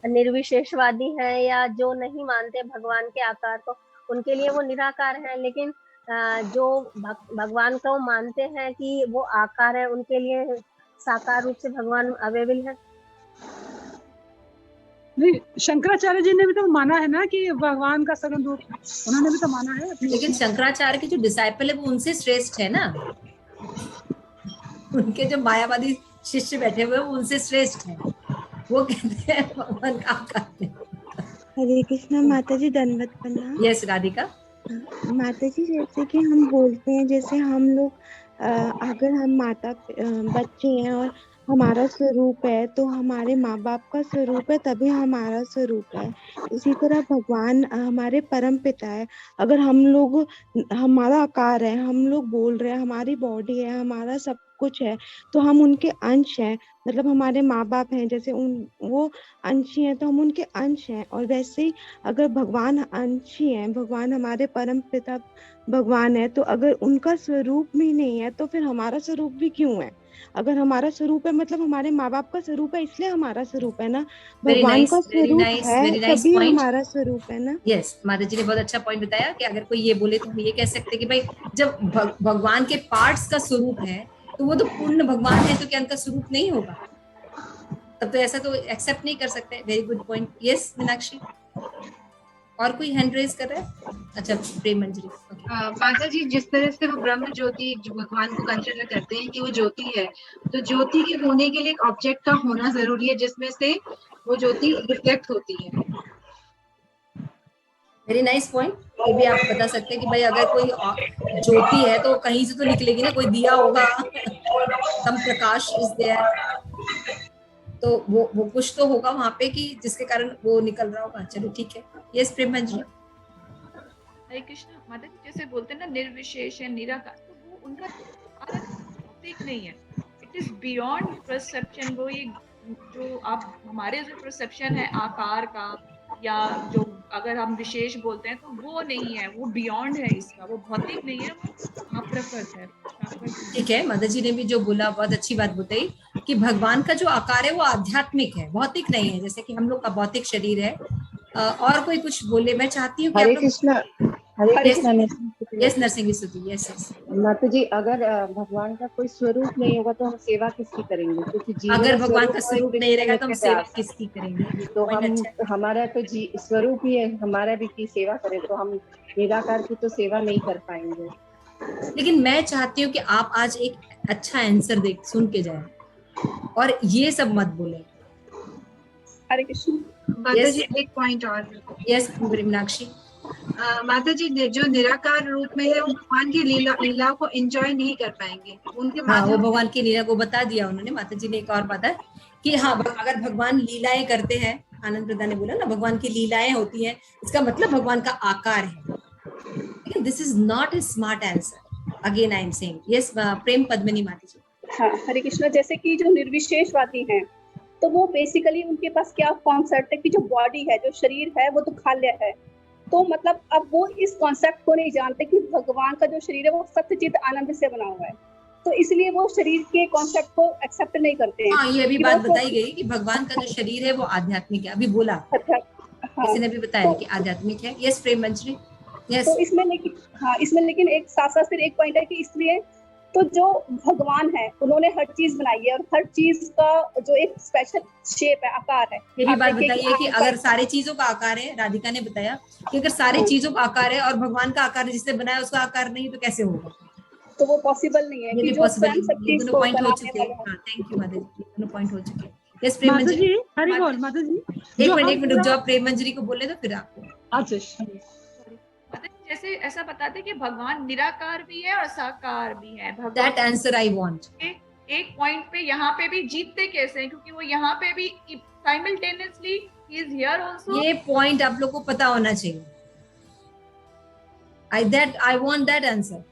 निर्विशेषवादी है या जो नहीं मानते भगवान के आकार को, उनके लिए वो निराकार है, लेकिन जो भगवान को मानते हैं कि वो आकार है, उनके लिए साकार रूप से भगवान अवेलेबल है। नहीं, शंकराचार्य जी ने भी तो माना है ना कि भगवान का सगुण रूप, उन्होंने भी तो माना है। लेकिन शंकराचार्य के जो डिसाइपल है वो उनसे श्रेष्ठ है ना, उनके जो मायावादी शिष्य बैठे हुए वो उनसे श्रेष्ठ है। वो कहते हैं भगवान का आकार है। हरे कृष्णा माता जी, दंडवत प्रणाम। यस राधिका। माता जी जैसे कि हम बोलते हैं, जैसे हम लोग अगर हम बच्चे हैं और हमारा स्वरूप है तो हमारे माँ बाप का स्वरूप है, तभी हमारा स्वरूप है। इसी तरह भगवान हमारे परम पिता है। अगर हम लोग, हमारा आकार है, हम लोग बोल रहे हैं, हमारी बॉडी है, हमारा सब कुछ है, तो हम उनके अंश हैं। मतलब हमारे माँ बाप हैं, जैसे वो अंशी हैं तो हम उनके अंश हैं। और वैसे ही अगर भगवान अंशी हैं, भगवान हमारे परम पिता भगवान है, तो अगर उनका स्वरूप भी नहीं है तो फिर हमारा स्वरूप भी क्यों है? अगर हमारा स्वरूप है मतलब हमारे माँ बाप का स्वरूप है, इसलिए हमारा स्वरूप है ना। भगवान का स्वरूप है तभी हमारा स्वरूप है ना। यस, माता जी ने बहुत अच्छा पॉइंट बताया कि अगर कोई ये बोले तो हम ये कह सकते हैं कि भाई जब भगवान के पार्ट्स का स्वरूप है तो वो तो पूर्ण भगवान है, तो क्या उनका स्वरूप नहीं होगा? तब तो ऐसा तो एक्सेप्ट नहीं कर सकते। Very good point. Yes Meenakshi. और कोई हैंड रेज कर रहा है? अच्छा, प्रेम मंजरी। माता जी, जिस तरह से वो ब्रह्म ज्योति भगवान को कंसिडर करते हैं कि वो ज्योति है, तो ज्योति के होने के लिए एक ऑब्जेक्ट का होना जरूरी है जिसमें से वो ज्योति रिफ्लेक्ट होती है। Very nice point. ये भी आप बता सकते हैं कि भाई अगर कोई ज्योति है तो कहीं से तो निकलेगी ना, कोई दिया होगा, सम प्रकाश इज देयर, तो वो कुछ तो होगा वहां पे कि जिसके कारण वो निकल रहा होगा। चलो ठीक है। यस प्रेम मंजरी। हरे कृष्ण माता जी जैसे बोलते हैं ना निर्विशेष है निराकार, तो वो उनका भौतिक नहीं है, इट इज बियॉन्ड परसेप्शन। वो ये जो आप हमारे जो परसेप्शन है आकार का, या जो अगर हम विशेष बोलते हैं तो वो नहीं है, वो बियॉन्ड है इसका, वो भौतिक नहीं है, वो अप्रकृत है, प्राकृत। ठीक है, माता जी ने भी जो बोला बहुत अच्छी बात बताई कि भगवान का जो आकार है वो आध्यात्मिक है, भौतिक नहीं है, जैसे कि हम लोग का भौतिक शरीर है। और कोई कुछ बोले? मैं चाहती हूँ कि हरे कृष्णा, हरे कृष्णा। यस नरसिंह स्तुति, यस यस। माता जी, अगर भगवान का कोई स्वरूप नहीं होगा तो हम सेवा किसकी करेंगे? क्योंकि अगर भगवान का स्वरूप नहीं रहेगा तो हम सेवा किसकी करेंगे? तो हम हमारा तो स्वरूप ही है, हमारा भी की सेवा करें, तो हम निराकार की तो सेवा नहीं कर पाएंगे। लेकिन मैं चाहती हूँ कि आप आज एक अच्छा आंसर देख सुन के जाए और ये सब मत बोले। हरे कृष्ण। माता जी एक पॉइंट और। यस मीनाक्षी। माता जी जो निराकार रूप में है वो भगवान की लीला को एंजॉय नहीं कर पाएंगे उनके हाँ, वो माध्यम। भगवान की लीला को बता दिया उन्होंने। माता जी ने एक और बात है कि हाँ, अगर भगवान लीलाएं करते हैं, आनंद प्रधान ने बोला ना भगवान की लीलाएं होती हैं, इसका मतलब भगवान का आकार है। लेकिन this is not a smart answer. Again I am saying yes. Prem Padmini माता जी। हाँ हरे कृष्ण। जैसे कि जो निर्विशेषवादी हैं तो वो बेसिकली उनके पास क्या कॉन्सेप्ट है कि जो बॉडी है, जो शरीर है, वो तो खाल्य है। तो मतलब अब वो इस कॉन्सेप्ट को नहीं जानते कि भगवान का जो शरीर है वो सत्यचित आनंद से बना हुआ है, तो इसलिए वो शरीर के कॉन्सेप्ट को एक्सेप्ट नहीं करते हैं। हाँ, ये भी बात बताई गई कि भगवान का जो शरीर है वो आध्यात्मिक है। अभी बोला किसी ने भी बताया कि आध्यात्मिक है। यस प्रेम मंजरी। यस। तो इसमें लेकिन एक साथ साथ फिर एक पॉइंट है कि इसलिए तो जो भगवान है उन्होंने हर चीज बनाई है और हर चीज का जो एक स्पेशल शेप है, आकार है। ये भी बात बताइए कि अगर सारे चीजों का आकार है, राधिका ने बताया कि अगर सारे चीजों का आकार है और भगवान का आकार जिसने बनाया उसका आकार नहीं तो कैसे होगा? तो वो पॉसिबल नहीं है। ये भी पॉसिबल। ये दोनों पॉइंट हो चुके हैं। हाँ, थैंक यू माता जी, दोनों पॉइंट हो चुके हैं। यस प्रेम मंजरी। हरि बोल माता जी। एक मिनट रुक जाओ, प्रेम मंजरी को बोले तो फिर आपको। अच्छा, जैसे ऐसा बताते कि भगवान निराकार भी है और साकार भी है। That answer I want. एक पॉइंट पे यहाँ पे भी जीतते कैसे हैं? क्योंकि वो यहाँ पे भी simultaneously he is here also. ये पॉइंट आप लोग को पता होना चाहिए। I want that answer.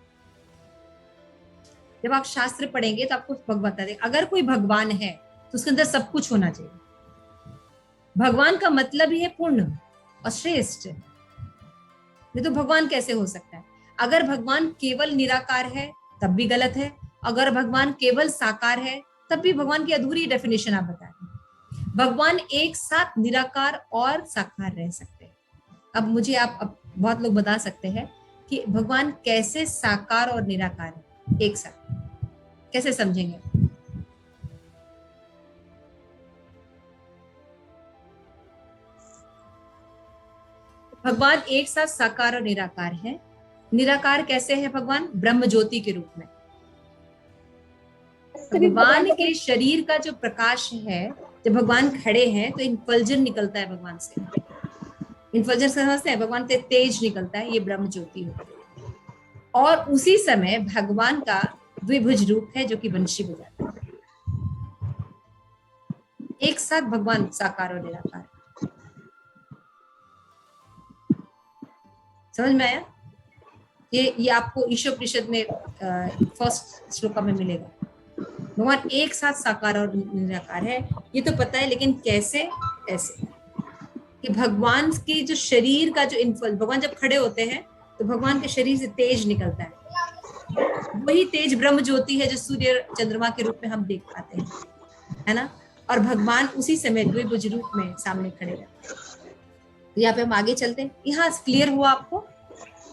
जब आप शास्त्र पढ़ेंगे तो आपको भगवत बता देंगे। अगर कोई भगवान है तो उसके अंदर सब कुछ होना चाहिए। भगवान का मतलब ही है पूर्ण और श्रेष्ठ, नहीं तो भगवान कैसे हो सकता है? अगर भगवान केवल निराकार है तब भी गलत है, अगर भगवान केवल साकार है तब भी भगवान की अधूरी डेफिनेशन आप बता रहे। भगवान एक साथ निराकार और साकार रह सकते हैं। अब मुझे आप बहुत लोग बता सकते हैं कि भगवान कैसे साकार और निराकार है एक साथ, कैसे समझेंगे? भगवान एक साथ साकार और निराकार है। निराकार कैसे है भगवान? ब्रह्म ज्योति के रूप में। भगवान के शरीर का जो प्रकाश है, जब भगवान खड़े हैं तो इन्फल्जन निकलता है भगवान से। इन्फल्जन समझते हैं? भगवान से तेज निकलता है, ये ब्रह्म ज्योति होती है। और उसी समय भगवान का द्विभुज रूप है जो कि बंशी बजाता है। एक साथ भगवान साकार और निराकार। समझ में आया? ये आपको ईशोपनिषद में फर्स्ट श्लोका में मिलेगा। भगवान एक साथ साकार और निराकार है, ये तो पता है, लेकिन कैसे? ऐसे कि भगवान के जो शरीर का जो इन्फल, भगवान जब खड़े होते हैं तो भगवान के शरीर से तेज निकलता है। वही तेज ब्रह्म ज्योति है जो सूर्य चंद्रमा के रूप में हम देख पाते हैं, है ना? और भगवान उसी समय द्विभुज रूप में सामने खड़े रहते हैं। तो यहाँ पे हम आगे चलते हैं। यहाँ क्लियर हुआ आपको?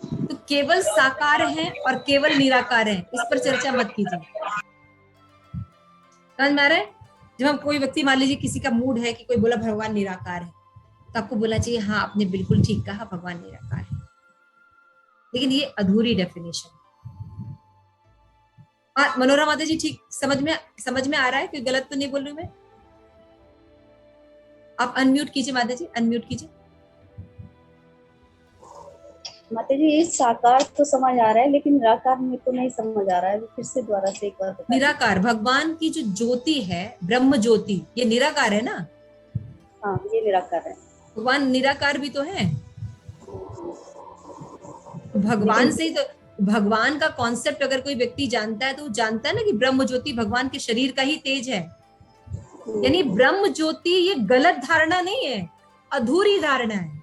तो केवल साकार है और केवल निराकार है, इस पर चर्चा मत कीजिए। समझ में आ रहा है? जब हम कोई व्यक्ति, मान लीजिए किसी का मूड है कि कोई बोला भगवान निराकार है, तो आपको बोलना चाहिए हाँ आपने बिल्कुल ठीक कहा, भगवान निराकार है। लेकिन ये अधूरी डेफिनेशन। मनोरमा माता जी ठीक समझ में आ रहा है? कोई गलत तो नहीं बोल रही मैं? आप अनम्यूट कीजिए माता जी, अनम्यूट कीजिए। माता जी ये साकार तो समझ आ रहा है, लेकिन निराकार में तो नहीं समझ आ रहा है। फिर से दोबारा से एक बार बताइए। निराकार भगवान की जो ज्योति है, ब्रह्म ज्योति, ये निराकार है ना? हाँ ये निराकार है। भगवान निराकार भी तो है। तो भगवान से ही तो, भगवान का कॉन्सेप्ट अगर कोई व्यक्ति जानता है तो वो जानता है ना कि ब्रह्म ज्योति भगवान के शरीर का ही तेज है। यानी ब्रह्म ज्योति ये गलत धारणा नहीं है, अधूरी धारणा है,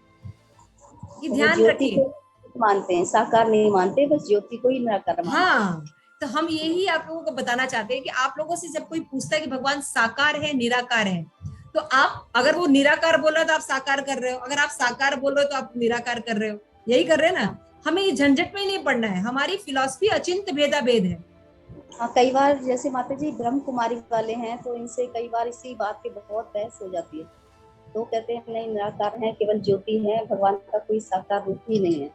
ये ध्यान रखिए। मानते हैं, साकार नहीं मानते, बस ज्योति को ही निराकार मानते हैं। हाँ, तो हम यही आप लोगों को बताना चाहते हैं कि आप लोगों से जब कोई पूछता है कि भगवान साकार है निराकार है, तो आप अगर वो निराकार बोल रहा है तो आप साकार कर रहे हो, अगर आप साकार बोल रहे हो तो आप निराकार कर रहे हो, यही कर रहे हैं ना। हमें ये झंझट में ही नहीं पड़ना है, हमारी फिलॉसफी अचिंत्य भेदा भेद है। हाँ, कई बार जैसे माता जी ब्रह्म कुमारी वाले हैं तो इनसे कई बार इसी बात की बहुत बहस हो जाती है। तो कहते हैं नहीं, निराकार है, केवल ज्योति है, भगवान का कोई साकार रूप ही नहीं है।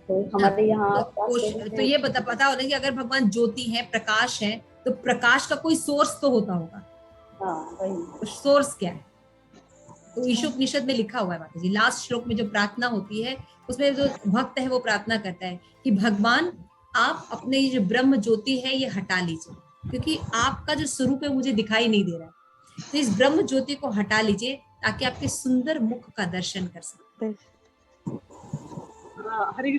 तो हमारे यहाँ तो ये पता होना कि अगर भगवान ज्योति है, प्रकाश है, तो प्रकाश का कोई सोर्स तो होता होगा। हाँ, वही सोर्स क्या है? तो ईशोपनिषद में लिखा हुआ है माता जी, लास्ट श्लोक में जो प्रार्थना होती है उसमें जो भक्त है वो प्रार्थना करता है कि भगवान आप अपने ये जो ब्रह्म ज्योति है ये हटा लीजिए, क्योंकि आपका जो स्वरूप है मुझे दिखाई नहीं दे रहा है। तो इस ब्रह्म ज्योति को हटा लीजिए ताकि आपके सुंदर मुख का दर्शन कर सकें।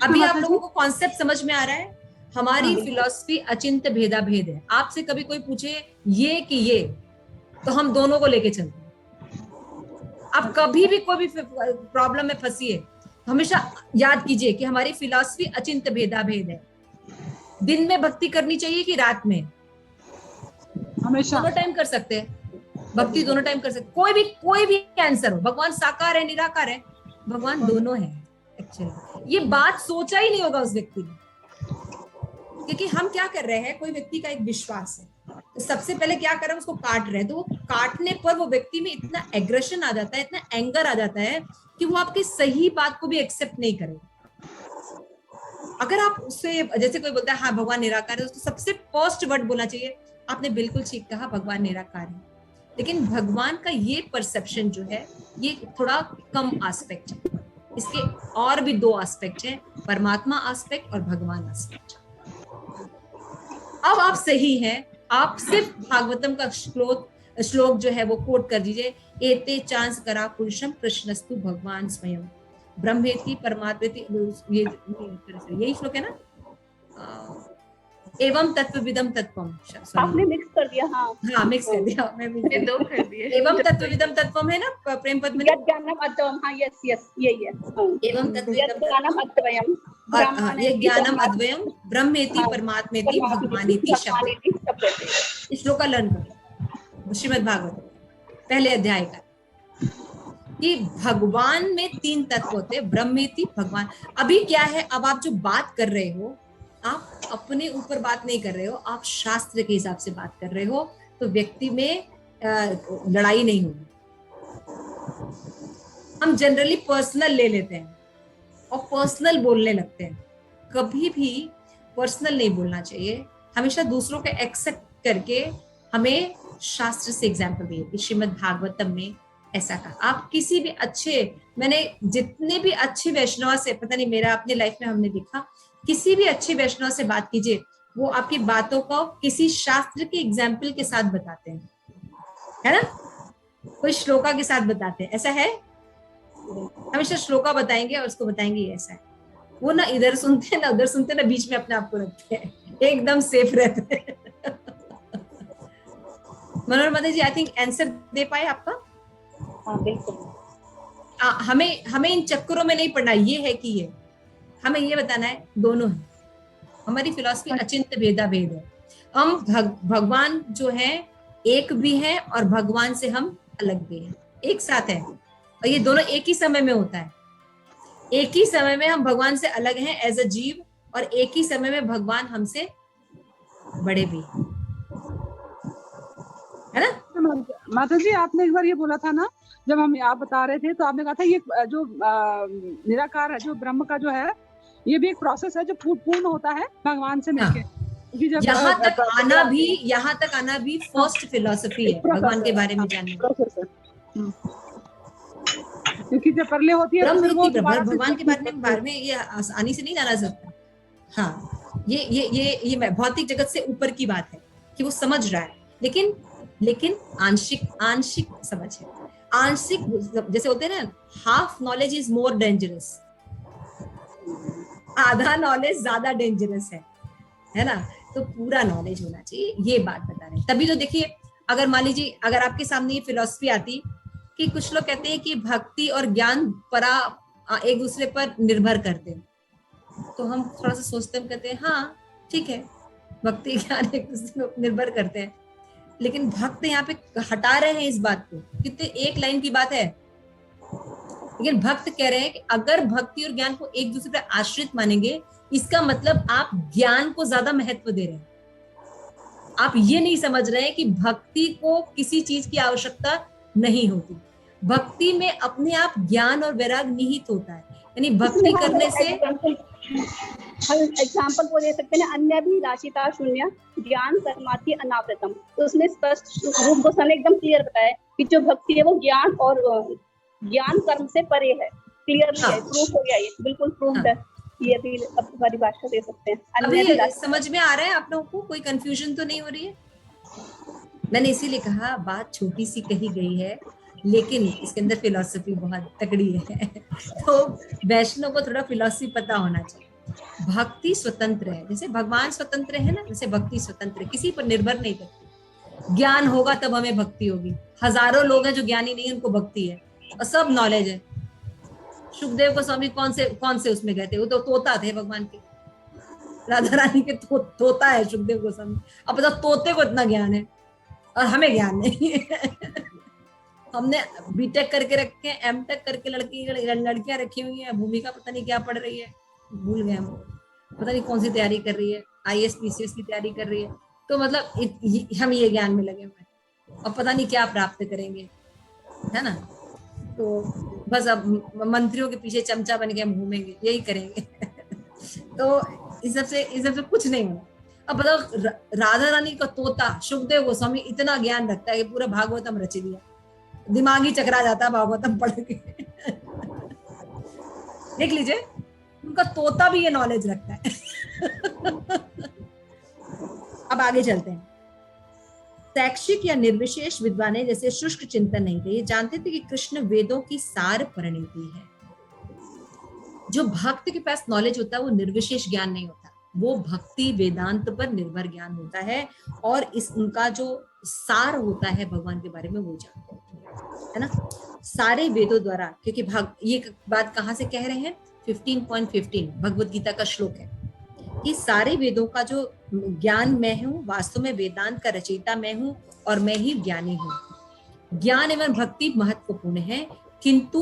अभी आप लोगों को कॉन्सेप्ट समझ में आ रहा है? हमारी फिलॉसफी अचिंत्य भेदा भेद है। आपसे कभी कोई पूछे ये कि ये, तो हम दोनों को लेके चलते हैं। आप कभी भी कोई भी प्रॉब्लम में फंसिए, हमेशा याद कीजिए कि हमारी फिलॉसफी अचिंत्य भेदा भेद है। दिन में भक्ति करनी चाहिए कि रात में? हमेशा, दोनों टाइम कर सकते हैं भक्ति, दोनों टाइम कर सकते। कोई भी आंसर हो, भगवान साकार है निराकार है, भगवान दोनों है एक्चुअली। ये बात सोचा ही नहीं होगा उस व्यक्ति ने, क्योंकि हम क्या कर रहे हैं, कोई व्यक्ति का एक विश्वास है तो सबसे पहले क्या कर रहे हैं, उसको काट रहे हैं। तो वो काटने पर वो व्यक्ति में इतना एग्रेशन आ जाता है, इतना एंगर आ जाता है कि वो आपकी सही बात को भी एक्सेप्ट नहीं करेगा। अगर आप उससे, जैसे कोई बोलता है हाँ भगवान निराकार है, तो सबसे फर्स्ट वर्ड बोलना चाहिए, आपने बिल्कुल ठीक कहा, भगवान निराकार है। लेकिन भगवान का ये परसेप्शन जो है ये थोड़ा कम एस्पेक्ट है, इसके और भी दो एस्पेक्ट हैं, परमात्मा एस्पेक्ट और भगवान एस्पेक्ट। अब आप सही हैं, आप सिर्फ भागवतम का श्लोक जो है वो कोट कर दीजिए, एते चांस करा पुरुषम कृष्णस्तु भगवान स्वयं ब्रह्मेति परमात्मेति, ये यही श्लोक है ना, एवं तत्वविदम तत्वम। आपने मिक्स कर दिया। हाँ मिक्स कर दिया, मैं दो कर दिए। एवं तत्वविदम तत्वम है ना प्रेम पद में, ज्ञानम अद्वयम। हाँ, यस यही है। एवं ज्ञानम अद्वयम, ये ज्ञानम अद्वयम ब्रह्मेति परमात्मेति भगवानेति शब्द। इस श्लोक का लर्न करो श्रीमद् भागवत पहले अध्याय का, कि भगवान में तीन तत्व होते हैं, ब्रह्मेति भगवान। अभी क्या है, अब आप जो बात कर रहे हो, आप अपने ऊपर बात नहीं कर रहे हो, आप शास्त्र के हिसाब से बात कर रहे हो, तो व्यक्ति में लड़ाई नहीं होगी। हम जनरली पर्सनल ले लेते हैं और पर्सनल बोलने लगते हैं। कभी भी पर्सनल नहीं बोलना चाहिए, हमेशा दूसरों को एक्सेप्ट करके हमें शास्त्र से एग्जाम्पल दिए कि श्रीमद् भागवतम में ऐसा कहा। आप किसी भी अच्छे, मैंने जितने भी अच्छे वैष्णव से, पता नहीं मेरा अपने लाइफ में हमने देखा, किसी भी अच्छे वैष्णव से बात कीजिए, वो आपकी बातों को किसी शास्त्र के एग्जाम्पल के साथ बताते हैं, है ना, कोई श्लोका के साथ बताते हैं। ऐसा है, हमेशा श्लोका बताएंगे और उसको बताएंगे ये ऐसा है। वो ना इधर सुनते हैं ना उधर सुनते हैं ना, बीच में अपने आप को रखते हैं, एकदम सेफ रहते हैं। मनोरमा जी, आई थिंक आंसर दे पाए आपका? हाँ बिल्कुल। हमें इन चक्करों में नहीं पड़ना, ये है कि ये, हमें ये बताना है दोनों है। हमारी फिलॉसफी अचिंत्य भेदा भेद है। हम भगवान जो है एक भी है और भगवान से हम अलग भी हैं, एक साथ है, और ये दोनों एक ही समय में होता है। एक ही समय में हम भगवान से अलग हैं एज अ जीव, और एक ही समय में भगवान हमसे बड़े भी है ना। माता जी, आपने एक बार ये बोला था ना, जब हम आप बता रहे थे तो आपने कहा था ये जो निराकार है, जो ब्रह्म का जो है, ये भी एक प्रोसेस है जो पूर्ण होता है भगवान से मिलके। यहाँ तक आना भी फर्स्ट फिलॉसफी है भगवान के बारे में जानने की। क्योंकि जब परले होती है भगवान के बारे में ये आसानी से नहीं जाना सकता। हाँ, ये भौतिक जगत से ऊपर की बात है कि वो समझ रहा है, लेकिन आंशिक समझ है। आंशिक जैसे होते हैं ना, half knowledge is more dangerous. आधा नॉलेज ज्यादा डेंजरस है ना। तो पूरा नॉलेज होना चाहिए, ये बात बता रहे हैं। तभी तो देखिए, अगर मान लीजिए अगर आपके सामने ये फिलॉसफी आती कि कुछ लोग कहते हैं कि भक्ति और ज्ञान एक दूसरे पर निर्भर करते हैं, तो हम थोड़ा सा सोचते हैं, कहते हैं हाँ ठीक है, भक्ति ज्ञान एक दूसरे पर निर्भर करते हैं, लेकिन भक्त यहाँ पे हटा रहे हैं इस बात को। कितने एक लाइन की बात है, लेकिन भक्त कह रहे हैं कि अगर भक्ति और ज्ञान को एक दूसरे पर आश्रित मानेंगे, इसका मतलब आप ज्ञान को ज्यादा महत्व दे रहे हैं। आप ये नहीं समझ रहे हैं कि भक्ति को किसी चीज की आवश्यकता नहीं होती, भक्ति में अपने आप ज्ञान और वैराग निहित होता है। यानी भक्ति करने से हम एग्जाम्पल को दे सकते हैं, अन्य भी राशिता शून्य ज्ञान कर्माति अनावृतम। तो उसमें स्पष्ट रूप गोस्वामी ने एकदम क्लियर बताया कि जो भक्ति है वो ज्ञान और ज्ञान कर्म से परे है। क्लियरली है, प्रूफ हो गया, ये बिल्कुल प्रूफ है। ये भी अब परिभाषा दे सकते हैं। अभी समझ में आ रहा है आप लोगों को? कोई कंफ्यूजन तो नहीं हो रही है? मैंने इसीलिए कहा बात छोटी सी कही गई है, लेकिन इसके अंदर फिलॉसफी बहुत तगड़ी है। तो वैष्णव को थोड़ा फिलॉसफी पता होना चाहिए। भक्ति स्वतंत्र है, जैसे भगवान स्वतंत्र है ना, जैसे भक्ति स्वतंत्र है, किसी पर निर्भर नहीं करती। ज्ञान होगा तब हमें भक्ति होगी। हजारों लोग हैं जो ज्ञानी नहीं, उनको भक्ति है और सब नॉलेज है। सुखदेव गोस्वामी कौन से उसमें गए थे? वो तो तोता थे भगवान के, राधा रानी के तोता है सुखदेव गोस्वामी। अब बताओ, तोते को इतना ज्ञान है और हमें ज्ञान नहीं है। हमने बीटेक करके रखे हैं, एमटेक करके लड़कियां रखी हुई हैं, भूमिका पता नहीं क्या पढ़ रही है, भूल गए हम, पता नहीं कौन सी तैयारी कर रही है, IAS PCS की तैयारी कर रही है। तो मतलब हम ये ज्ञान में लगे हुए हैं और पता नहीं क्या प्राप्त करेंगे, है ना। तो बस अब मंत्रियों के पीछे चमचा बन के हम घूमेंगे, यही करेंगे। तो इस सबसे कुछ नहीं होना। अब बताओ, राधा रानी का तोता सुखदेव गोस्वामी इतना ज्ञान रखता है कि पूरा भागवतम रच दिया, दिमाग ही चकरा जाता है भागवतम पढ़ के। देख लीजिए, उनका तोता भी ये नॉलेज रखता है। अब आगे चलते हैं। शैक्षिक या निर्विशेष विद्वान जैसे शुष्क चिंतन नहीं थे, ये जानते थे कि कृष्ण वेदों की सार परिणति है। जो भक्त के पास नॉलेज होता है वो निर्विशेष ज्ञान नहीं होता, वो भक्ति वेदांत पर निर्भर ज्ञान होता है, और उनका जो सार होता है भगवान के बारे में वो जानते है ना, सारे वेदों द्वारा। क्योंकि ये बात कहाँ से कह रहे हैं? 15.15 भगवत गीता का श्लोक है कि सारे वेदों का जो ज्ञान मैं हूँ, वास्तव में वेदांत का रचयिता मैं हूँ और मैं ही ज्ञानी हूँ। ज्ञान एवं भक्ति महत्वपूर्ण है, किंतु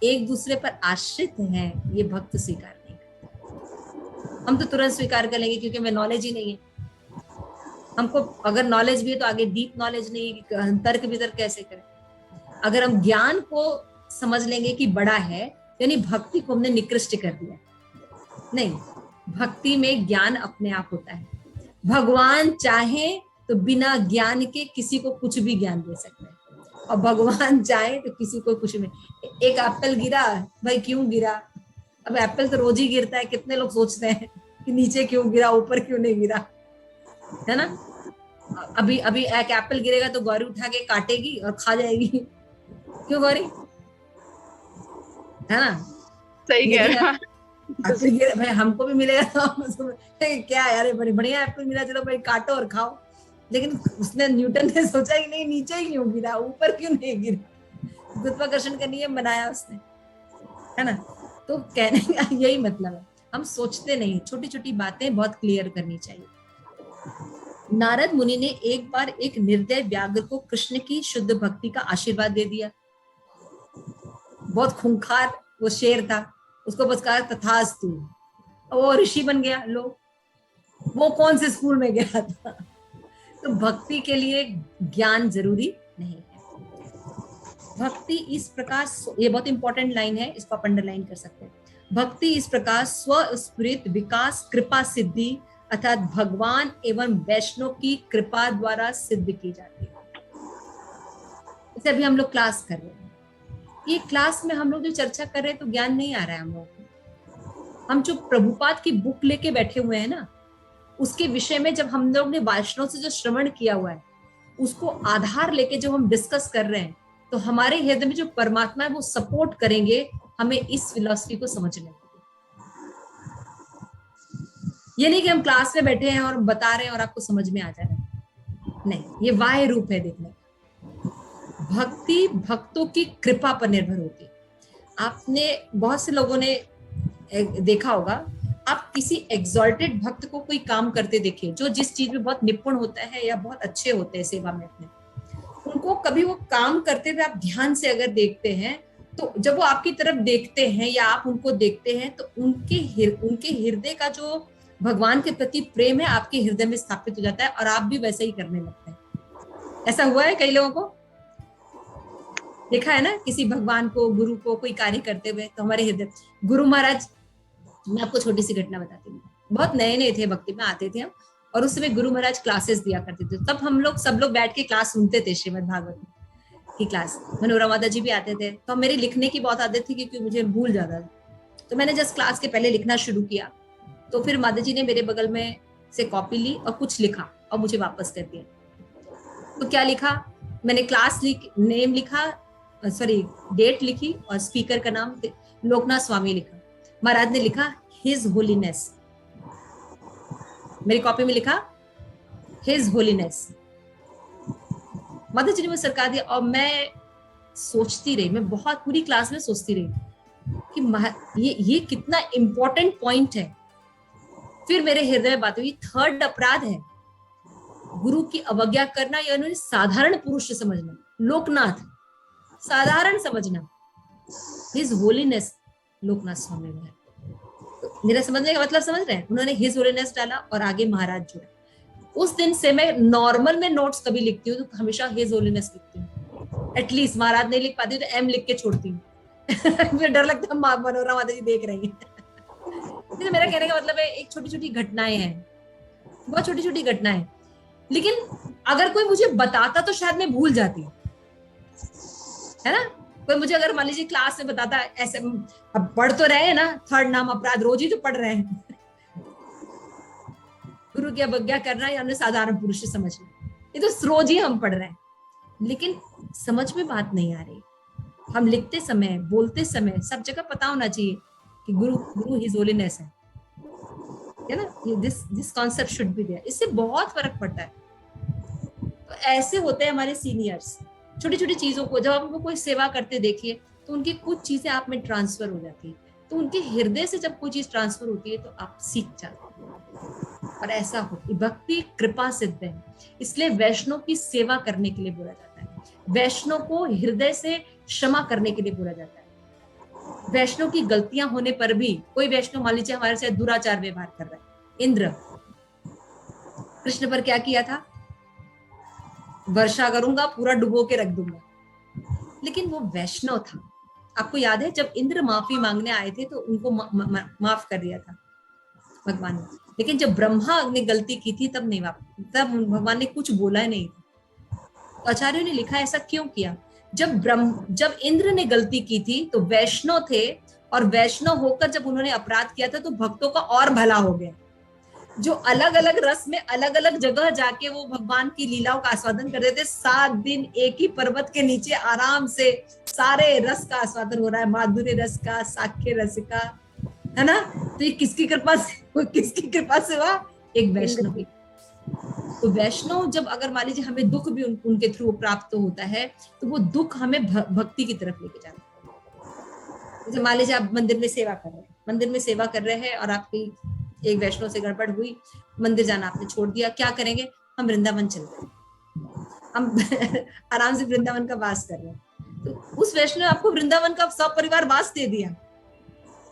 एक दूसरे पर आश्रित है, ये भक्त स्वीकार नहीं करते। हम तो तुरंत स्वीकार कर लेंगे क्योंकि हमें नॉलेज ही नहीं है। हमको अगर नॉलेज भी है तो आगे डीप नॉलेज नहीं है, तर्क वितर्क कैसे करें। अगर हम ज्ञान को समझ लेंगे कि बड़ा है, यानी भक्ति को हमने निकृष्ट कर दिया। नहीं, भक्ति में ज्ञान अपने आप होता है। भगवान चाहे तो बिना ज्ञान के किसी को कुछ भी ज्ञान दे सकते हैं, और भगवान चाहे तो किसी को कुछ भी। एक एप्पल गिरा, भाई क्यों गिरा? अब एप्पल तो रोज ही गिरता है, कितने लोग सोचते हैं कि नीचे क्यों गिरा, ऊपर क्यों नहीं गिरा, है ना। अभी एक एप्पल गिरेगा तो गौरी उठा के काटेगी और खा जाएगी, क्यों गौरी, है ना। सही कह रहे हैं। भाई हमको भी मिलेगा तो क्या यार, बड़ी बढ़िया एप्पल मिला, चलो भाई काटो और खाओ। लेकिन उसने, न्यूटन ने सोचा कि नहीं, नीचे ही क्यों गिरा, ऊपर क्यों नहीं गिरा, गुरुत्वाकर्षण का नियम बनाया उसने, है ना। तो कहने का यही मतलब है, हम सोचते नहीं, छोटी छोटी बातें बहुत क्लियर करनी चाहिए। नारद मुनि ने एक बार एक निर्दय व्याघ्र को कृष्ण की शुद्ध भक्ति का आशीर्वाद दे दिया। बहुत खूंखार वो शेर था, उसको बस कहा तथास्तु, वो ऋषि बन गया। लोग, वो कौन से स्कूल में गया था। तो भक्ति के लिए ज्ञान जरूरी नहीं है। भक्ति इस प्रकार, ये बहुत इंपॉर्टेंट लाइन है, इसको आप अंडरलाइन कर सकते हैं। भक्ति इस प्रकार स्वस्फुरित विकास कृपा सिद्धि अर्थात भगवान एवं वैष्णव की कृपा द्वारा सिद्ध की जाती है। जैसे अभी हम लोग क्लास कर रहे हैं, ये क्लास में हम लोग जो चर्चा कर रहे हैं तो ज्ञान नहीं आ रहा है हम लोग को। हम जो प्रभुपाद की बुक लेके बैठे हुए हैं ना, उसके विषय में जब हम लोग ने वैष्णव से जो श्रवण किया हुआ है उसको आधार लेके जब हम डिस्कस कर रहे हैं, तो हमारे हृदय में जो परमात्मा है वो सपोर्ट करेंगे हमें इस फिलॉसफी को समझने में। ये नहीं कि हम क्लास में बैठे हैं और बता रहे हैं और आपको समझ में आ जा रहा है, नहीं, ये वाह्य रूप है देखने का। भक्ति भक्तों की कृपा पर निर्भर होती है। आपने बहुत से लोगों ने देखा होगा, आप किसी एग्जॉल्टेड भक्त को कोई काम करते देखिए, जो जिस चीज में बहुत निपुण होता है या बहुत अच्छे होते हैं सेवा में अपने, उनको कभी वो काम करते हुए आप ध्यान से अगर देखते हैं, तो जब वो आपकी तरफ देखते हैं या आप उनको देखते हैं, तो उनके हृदय का जो भगवान के प्रति प्रेम है आपके हृदय में स्थापित हो जाता है और आप भी वैसे ही करने लगते हैं। ऐसा हुआ है कई लोगों को, देखा है ना, किसी भगवान को, गुरु को कोई कार्य करते हुए, तो हमारे हृदय। गुरु महाराज, मैं आपको छोटी सी घटना बताती हूँ। बहुत नए थे भक्ति में, आते थे हम, और उस समय गुरु महाराज क्लासेस दिया करते थे। तब हम लोग सब लोग बैठ के क्लास सुनते थे, श्रीमद् भागवत की क्लास। मनोरमा माता जी भी आते थे। तो मेरी लिखने की बहुत आदत थी क्योंकि मुझे भूल जाता था, तो मैंने जस्ट क्लास के पहले लिखना शुरू किया। तो फिर माता जी ने मेरे बगल में से कॉपी ली और कुछ लिखा और मुझे वापस कर दिया। तो क्या लिखा, मैंने क्लास नेम लिखा, सॉरी डेट लिखी, और स्पीकर का नाम लोकनाथ स्वामी लिखा। महाराज ने लिखा हिज होलीनेस, मेरी कॉपी में लिखा हिज होलीनेस। माता जी ने मुझे सरकार दिया, और मैं सोचती रही, मैं बहुत पूरी क्लास में सोचती रही कि ये कितना इंपॉर्टेंट पॉइंट है। फिर मेरे हृदय में बात हुई, थर्ड अपराध है गुरु की अवज्ञा करना या उन्हें साधारण पुरुष समझना, लोकनाथ साधारण समझना। हिज होलीनेस लोकनाथ स्वामी है। तो मेरा समझने का मतलब समझ रहे हैं, उन्होंने हिज होलीनेस डाला और आगे महाराज जुड़ा। उस दिन से मैं नॉर्मल में नोट्स कभी लिखती हूँ तो हमेशा हिज होलीनेस लिखती हूँ। एटलीस्ट महाराज नहीं लिख पाती तो एम लिख के छोड़ती हूँ। मुझे डर लगता है मनोरमा माता जी देख रही है। तो मेरा कहने का मतलब है, एक छोटी छोटी घटनाएं हैं, बहुत छोटी छोटी घटनाएं, लेकिन अगर कोई मुझे बताता तो शायद मैं भूल जाती, है ना। कोई मुझे अगर मान लीजिए क्लास में बताता, ऐसे अब पढ़ तो रहे हैं ना, थर्ड नाम अपराध रोज ही तो पढ़ रहे हैं, गुरु की अवज्ञा करना या उन्हें साधारण पुरुष समझना, ये तो रोज ही हम पढ़ रहे हैं, लेकिन समझ में बात नहीं आ रही। हम लिखते समय, बोलते समय सब जगह पता होना चाहिए कि गुरु हिज होलीनेस है ना, this concept should be there. इससे बहुत फर्क पड़ता है। तो ऐसे होते हैं हमारे सीनियर्स, छोटी छोटी चीजों को जब हमको कोई सेवा करते देखिए तो उनकी कुछ चीजें आप में ट्रांसफर हो जाती है, तो उनके हृदय से जब कोई चीज ट्रांसफर होती है तो आप सीख जाते हैं। और ऐसा होती भक्ति कृपा सिद्ध है, इसलिए वैष्णव की सेवा करने के लिए बोला जाता है, वैष्णव को हृदय से क्षमा करने के लिए बोला जाता है। वैष्णव की गलतियां होने पर भी, कोई वैष्णव मान लीजिए हमारे साथ दुराचार व्यवहार कर रहा है, इंद्र कृष्ण पर क्या किया था, वर्षा करूंगा पूरा डुबो के रख दूंगा, लेकिन वो वैष्णव था। आपको याद है जब इंद्र माफी मांगने आए थे तो उनको माफ कर दिया था भगवान ने, लेकिन जब ब्रह्मा ने गलती की थी तब नहीं, तब भगवान ने कुछ बोला ही नहीं था। तो आचार्यों ने लिखा ऐसा क्यों किया, जब इंद्र ने गलती की थी तो वैष्णव थे, और वैष्णव होकर जब उन्होंने अपराध किया था तो भक्तों का और भला हो गया, जो अलग अलग रस में अलग अलग जगह जाके वो भगवान की लीलाओं का आस्वादन करते थे। 7 दिन एक ही पर्वत के नीचे आराम से सारे रस का आस्वादन हो रहा है, माधुर्य रस का, साक्ष्य रस का, है ना। तो ये किसकी कृपा से हुआ, एक वैष्णव की। तो वैष्णव जब अगर मान लीजिए हमें दुख भी उनके थ्रू प्राप्त होता है तो वो दुख हमें भक्ति की तरफ लेके जाता है। जैसे मान लीजिए आप मंदिर में सेवा कर रहे हैं और आपकी एक वैष्णव से गड़बड़ हुई, मंदिर जाना आपने छोड़ दिया, क्या करेंगे, हम वृंदावन चलते हैं, हम आराम से वृंदावन का वास कर रहे हैं। तो उस वैष्णव ने आपको वृंदावन का सब परिवार वास दे दिया,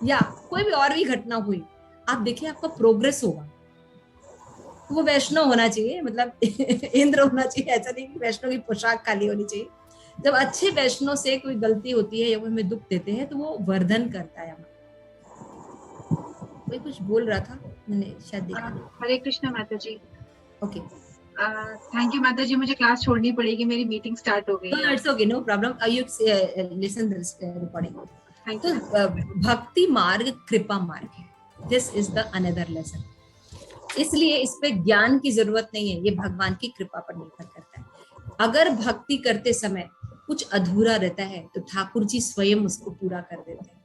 या कोई भी और भी घटना हुई, आप देखिए आपका प्रोग्रेस होगा। वो वैष्णव होना चाहिए, मतलब इंद्र होना चाहिए, ऐसा नहीं कि वैष्णव की पोशाक खाली होनी चाहिए। जब अच्छे वैष्णव से कोई गलती होती है या वो हमें दुख देते हैं तो वो वर्धन करता है हमारा। कोई कुछ बोल रहा था, मैंने शायद देखा। हरे कृष्ण माता जी। ओके, थैंक यू माता जी, मुझे क्लास छोड़नी पड़ेगी, मेरी मीटिंग स्टार्ट हो गई है। It's okay, no problem, you listen this recording. तो भक्ति मार्ग कृपा मार्ग है, this is the another lesson. इसलिए इस पे ज्ञान की जरूरत नहीं है, ये भगवान की कृपा पर निर्भर करता है। अगर भक्ति करते समय कुछ अधूरा रहता है तो ठाकुर जी स्वयं उसको पूरा कर देते हैं,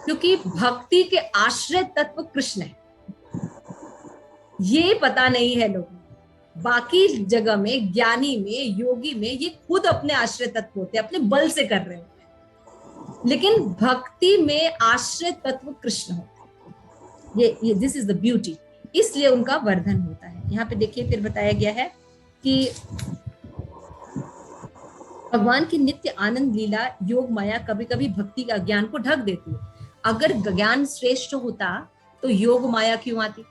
क्योंकि भक्ति के आश्रय तत्व कृष्ण है। ये पता नहीं है लोगों को। बाकी जगह में, ज्ञानी में, योगी में ये खुद अपने आश्रय तत्व होते हैं, अपने बल से कर रहे होते हैं, लेकिन भक्ति में आश्रय तत्व कृष्ण होता है। ये दिस इज द ब्यूटी, इसलिए उनका वर्धन होता है। यहाँ पे देखिए फिर बताया गया है कि भगवान की नित्य आनंद लीला योग माया कभी कभी भक्ति का ज्ञान को ढक देती है। अगर ज्ञान श्रेष्ठ होता तो योग माया क्यों आती?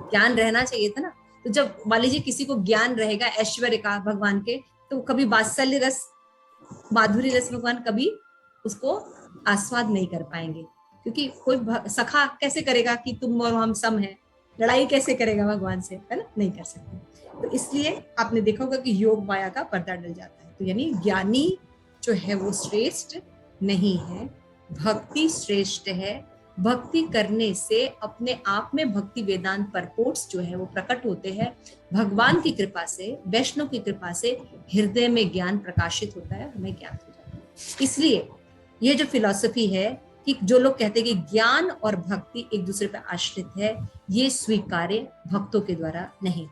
ज्ञान रहना चाहिए था ना। तो जब मान लीजिए किसी को ज्ञान रहेगा ऐश्वर्य का भगवान के, तो कभी वात्सल्य रस, माधुरी रस भगवान कभी उसको आस्वाद नहीं कर पाएंगे, क्योंकि कोई सखा कैसे करेगा कि तुम और हम सम हैं, लड़ाई कैसे करेगा भगवान से, है ना, नहीं कर सकते। तो इसलिए आपने देखा होगा कि योग माया का पर्दा डल जाता है। तो यानी ज्ञानी जो है वो श्रेष्ठ नहीं है, भक्ति श्रेष्ठ है। भक्ति करने से अपने आप में भक्ति वेदांत परपोर्ट्स जो है वो प्रकट होते हैं। भगवान की कृपा से, वैष्णव की कृपा से हृदय में ज्ञान प्रकाशित होता है, हमें ज्ञात हो जाता है। इसलिए ये जो फिलॉसफी है कि जो लोग कहते हैं कि ज्ञान और भक्ति एक दूसरे पर आश्रित है, ये स्वीकार्य भक्तों के द्वारा नहीं।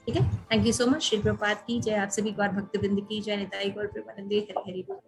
ठीक है, thank you so much. Shri Prabhupada की जय, आप सभी गौर भक्तवृंद की जय, निताई गौर प्रेमानंदे, हरि हरि बोल।